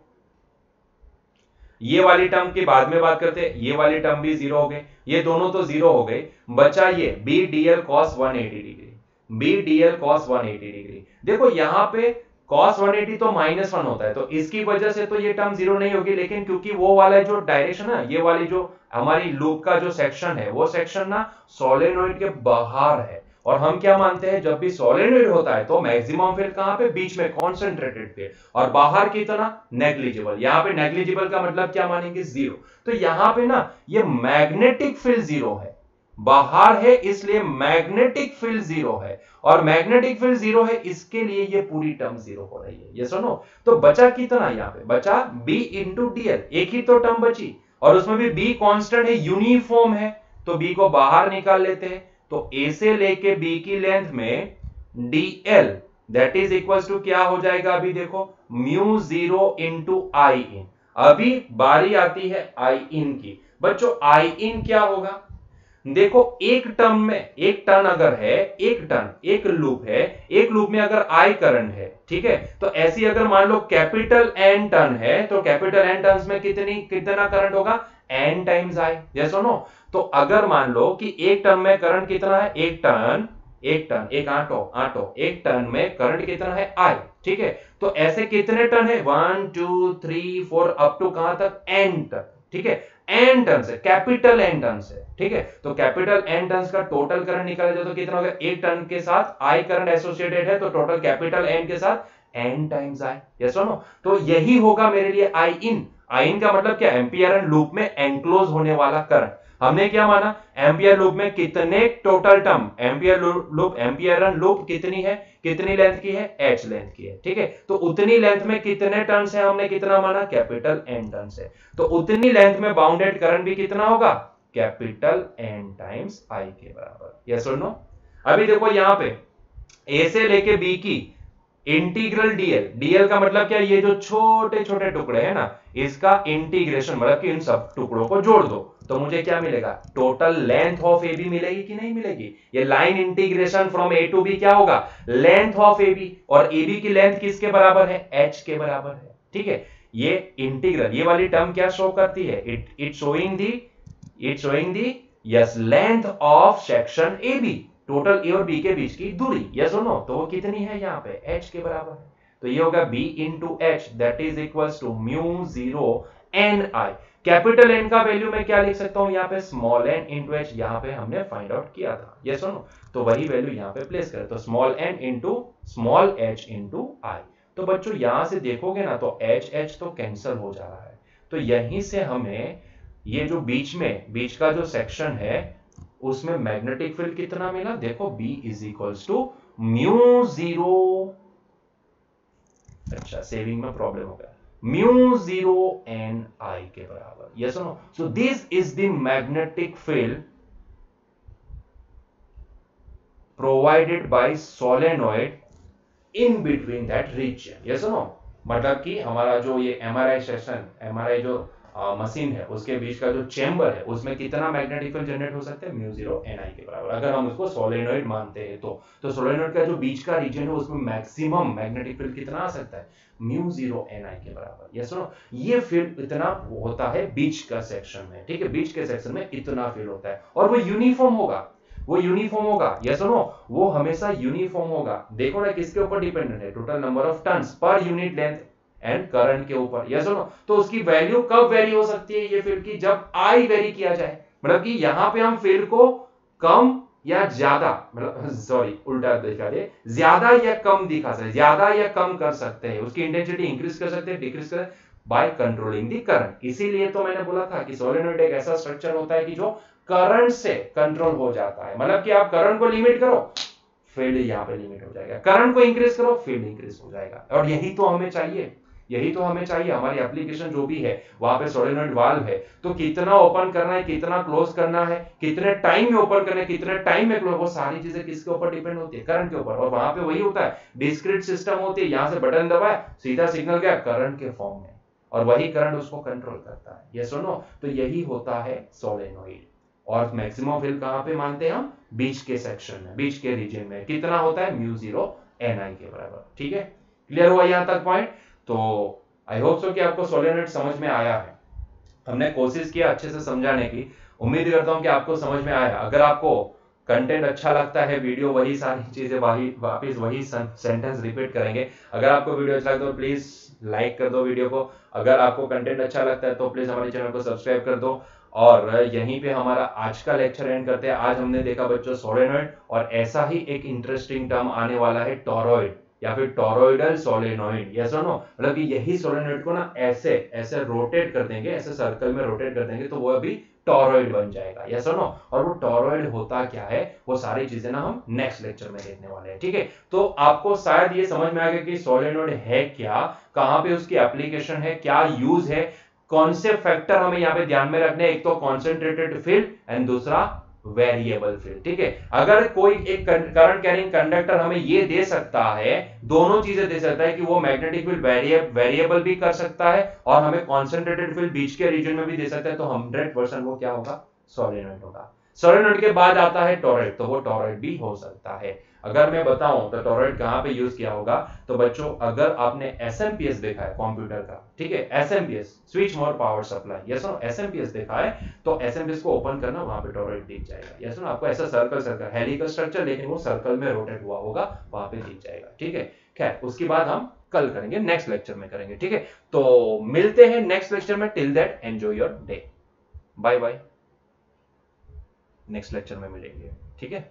ये वाली टर्म की बाद में बात करते हैं, ये वाली टर्म भी 0 हो गए, ये दोनों तो 0 हो गए, बचा ये B dl cos 180 degree, B dl cos 180 degree. देखो यहां पे cos 180 तो -1 होता है, तो इसकी वजह से तो ये टर्म 0 नहीं होगी, लेकिन क्योंकि वो वाला जो डायरेक्शन है, ये वाली जो हमारी लूप का जो सेक्शन है, वो सेक्शन ना सोलेनोइड के बाहर है, और हम क्या मानते हैं, जब भी सोलेनोइड होता है तो मैक्सिमम फील्ड कहां पे, बीच में कॉन्सेंट्रेटेड पे, और बाहर की तरह नेग्लिजिबल। यहां पे नेग्लिजिबल का मतलब क्या मानेंगे, 0। तो यहां पे ना ये मैग्नेटिक फील्ड 0 है, बाहर है, इसलिए मैग्नेटिक फील्ड 0 है, और मैग्नेटिक फील्ड 0 है, इसके लिए ये पूरी टर्म 0 हो रही है, ये सुनो। तो बचा कितना, यहां पे बचा b इंटू डीएल, एक ही तो टर्म बची, और उसमें भी b कांस्टेंट है, यूनिफॉर्म है, तो b को बाहर निकाल लेते हैं। तो a से लेके b की लेंथ में dl that is equal to क्या हो जाएगा, अभी देखो म्यू 0 इंटू आई इन। अभी बारी आती है आई इन की। बच्चों आई इन क्या होगा, देखो एक टर्म में, एक टर्न अगर है, एक टर्न, एक लूप है, एक लूप में अगर आई करंट है, ठीक है, तो ऐसी अगर मान लो कैपिटल एन टर्न है, तो कैपिटल एन टर्न्स में कितना करंट होगा, एन टाइम्स आई, यस और नो। तो अगर मान लो कि एक टर्न में करंट कितना है, एक टर्न, एक आटो, एक टर्न में करंट कितना है, आई, ठीक है। तो ऐसे कितने टर्न है, 1 2 3 4 अप टू कहां तक, एन तक, ठीक है। एन टर्न्स है, कैपिटल एन टर्न्स है, ठीक है। तो कैपिटल एन टर्न्स का टोटल करंट निकाला जाए तो कितना होगा, एक टर्न के साथ आई करंट एसोसिएटेड है, तो टोटल कैपिटल एन के साथ n टाइम्स आई, यस और नो। तो यही होगा मेरे लिए आई इन। आई इन का मतलब क्या, एम्पियर लूप में एनक्लोज होने वाला करंट। हमने क्या माना, एम्पियर लूप में कितने टोटल टर्म, एम्पियर लूप कितनी है, कितनी लेंथ की है, h लेंथ की है, ठीक है। तो उतनी लेंथ में कितने टर्न्स है, हमने कितना माना, कैपिटल N टर्न्स है। तो उतनी लेंथ में बाउंडेड करंट भी कितना होगा, कैपिटल N टाइम्स I के बराबर, यस और नो। अभी देखो यहां पे A से लेके B की इंटीग्रल डीएल, डीएल का मतलब क्या, ये जो छोटे छोटे टुकड़े हैं ना, इसका इंटीग्रेशन मतलब कि इन सब टुकड़ों को जोड़ दो तो मुझे क्या मिलेगा, total length of A B मिलेगी कि नहीं मिलेगी। ये line integration from A to B क्या होगा, लेंथ ऑफ ए बी, और ए बी की लेंथ किसके बराबर है, एच के बराबर है, ठीक है। ये इंटीग्रल, ये वाली टर्म क्या शो करती है, it showing the yes length of section A B, total A और बी के बीच की दूरी, यस और नो। तो वो कितनी है यहाँ पे, h के बराबर है। तो ये होगा b इंटू h, that is equals to mu zero n I. Capital N का वैल्यू मैं क्या लिख सकता हूं, यहाँ पे स्मॉल n इंटू एच, यहाँ पे हमने फाइंड आउट किया था, यस और नो। तो वही वैल्यू यहाँ पे प्लेस करें, तो small n into small h into I. तो बच्चों यहां से देखोगे ना तो h तो कैंसिल हो जा रहा है। तो यहीं से हमें ये जो बीच का जो सेक्शन है उसमें मैग्नेटिक फील्ड कितना मिला, देखो B is equals to mu zero, अच्छा सेविंग में प्रॉब्लम हो गया, म्यू जीरो एन आई के बराबर, यस और no. So this is the magnetic field provided by solenoid in between that region, yes और नो। मतलब कि हमारा जो ये एमआरआई सेशन, एमआरआई जो मशीन है उसके बीच का जो चेंबर है उसमें कितना मैग्नेटिक फील्ड जनरेट हो सकता है, म्यू जीरो एन आई के बराबर, अगर हम उसको सोलेनॉइड मानते हैं तो सोलेनॉइड का जो बीच का रीजन है उसमें मैक्सिमम मैग्नेटिक फील्ड कितना आ सकता है, म्यू जीरो एन आई के बराबर, यस नो। ये फील्ड इतना होता है बीच का सेक्शन में, ठीक है, बीच के सेक्शन में इतना फील्ड होता है और वो यूनिफॉर्म होगा, वो यूनिफॉर्म होगा, यस और नो, वो हमेशा यूनिफॉर्म होगा। देखो ना किसके ऊपर डिपेंडेंट है, total number of turns per unit length and current के ऊपर, यस और नो। तो उसकी वैल्यू कब वेरी हो सकती है ये फील्ड की, जब आई वेरी किया जाए, मतलब कि यहां पे हम फील्ड को कम या ज्यादा, मतलब सॉरी उल्टा दिखा दे, ज्यादा या कम दिखा सकते, ज्यादा या कम कर सकते हैं, उसकी इंटेंसिटी इंक्रीज कर सकते हैं, डिक्रीज कर बाय कंट्रोलिंग द करंट। इसीलिए तो मैंने बोला था कि सोलेनॉइड एक ऐसा स्ट्रक्चर होता है कि जो करंट से कंट्रोल हो जाता है, मतलब कि आप करंट को लिमिट करो, फील्ड यहां पे लिमिट हो जाएगा, करंट को इंक्रीज करो, फील्ड इंक्रीज हो जाएगा। और यही तो हमें चाहिए, यही तो हमें चाहिए। हमारी एप्लीकेशन जो भी है वहां पे सोलेनॉइड वाल्व है, तो कितना ओपन करना है, कितना क्लोज करना है, कितने टाइम में ओपन करना है, कितने टाइम में क्लोज, वो सारी चीजें किसके ऊपर डिपेंड होती है, करंट के ऊपर। और वहां पे वही होता है, डिस्क्रीट सिस्टम होती है, यहां से बटन दबाए सीधा सिग्नल गया करंट के फॉर्म में, और वही करंट उसको कंट्रोल करता है, यस और नो। तो यही होता है सोलेनॉइड। और मैक्सिमम फील्ड कहां पे मानते हैं हम, बीच के सेक्शन में, बीच के रीजन में। कितना होता है, म्यू जीरो एन आई के बराबर, ठीक है। क्लियर हुआ यहां तक पॉइंट। तो आई होप सो कि आपको सोलेनॉइड समझ में आया है। हमने कोशिश किया अच्छे से समझाने की, उम्मीद करता हूं कि आपको समझ में आया। अगर आपको कंटेंट अच्छा लगता है, वीडियो वही सारी चीजें वापिस वही सेंटेंस रिपीट करेंगे। अगर आपको वीडियो अच्छा लगता है तो प्लीज लाइक कर दो वीडियो को। अगर आपको कंटेंट अच्छा लगता है तो प्लीज हमारे चैनल को सब्सक्राइब कर दो। और यहीं पे हमारा आज का लेक्चर एंड करते हैं। आज हमने देखा बच्चों सोलेनॉइड, और ऐसा ही एक इंटरेस्टिंग टर्म आने वाला है टॉरॉइड या फिर टॉरॉइडल सोलेनॉइड, यस और नो। मतलब कि यही सोलेनॉइड को ना ऐसे ऐसे रोटेट कर देंगे, ऐसे सर्कल में रोटेट कर देंगे तो वो अभी टॉरॉइड बन जाएगा, यस और नो। और वो टॉरॉइड होता क्या है, वो सारी चीजें ना हम नेक्स्ट लेक्चर में देखने वाले हैं, ठीक है। तो आपको शायद ये समझ में आ गया कि सोलेनॉइड है क्या, कहां पे उसकी एप्लीकेशन है, क्या यूज है, कौन से फैक्टर हमें यहाँ पे ध्यान में रखने, एक तो कॉन्सेंट्रेटेड फील्ड एंड दूसरा वेरिएबल फील्ड, ठीक है। अगर कोई एक करंट कैरिंग कंडक्टर हमें ये दे सकता है, दोनों चीजें दे सकता है कि वो मैग्नेटिक फील्ड वेरिएबल भी कर सकता है और हमें कॉन्सेंट्रेटेड फील्ड बीच के रीजन में भी दे सकता है, तो 100% वो क्या होगा, सोलेनॉइड होगा। सोलेनॉइड के बाद आता है टॉरॉइड, तो वो टॉरॉइड भी हो सकता है। अगर मैं बताऊं तो टॉरॉइड कहां पे यूज किया होगा, तो बच्चों अगर आपने एसएमपीएस देखा है कंप्यूटर का, ठीक है, SMPS switch mode power supply, yes no, SMPS देखा है तो एसएमपीएस को ओपन करना, वहां पे टॉरॉइड दिख जाएगा, यस नो। आपको ऐसा सर्कल हेलिकल स्ट्रक्चर, लेकिन वो सर्कल में रोटेट हुआ होगा, वहां पे दिख जाएगा, ठीक है। खैर उसके बाद हम कल करेंगे, नेक्स्ट लेक्चर में करेंगे, ठीक है। तो मिलते हैं नेक्स्ट लेक्चर में, till that enjoy your day, bye bye, next lecture में मिलेंगे, ठीक है।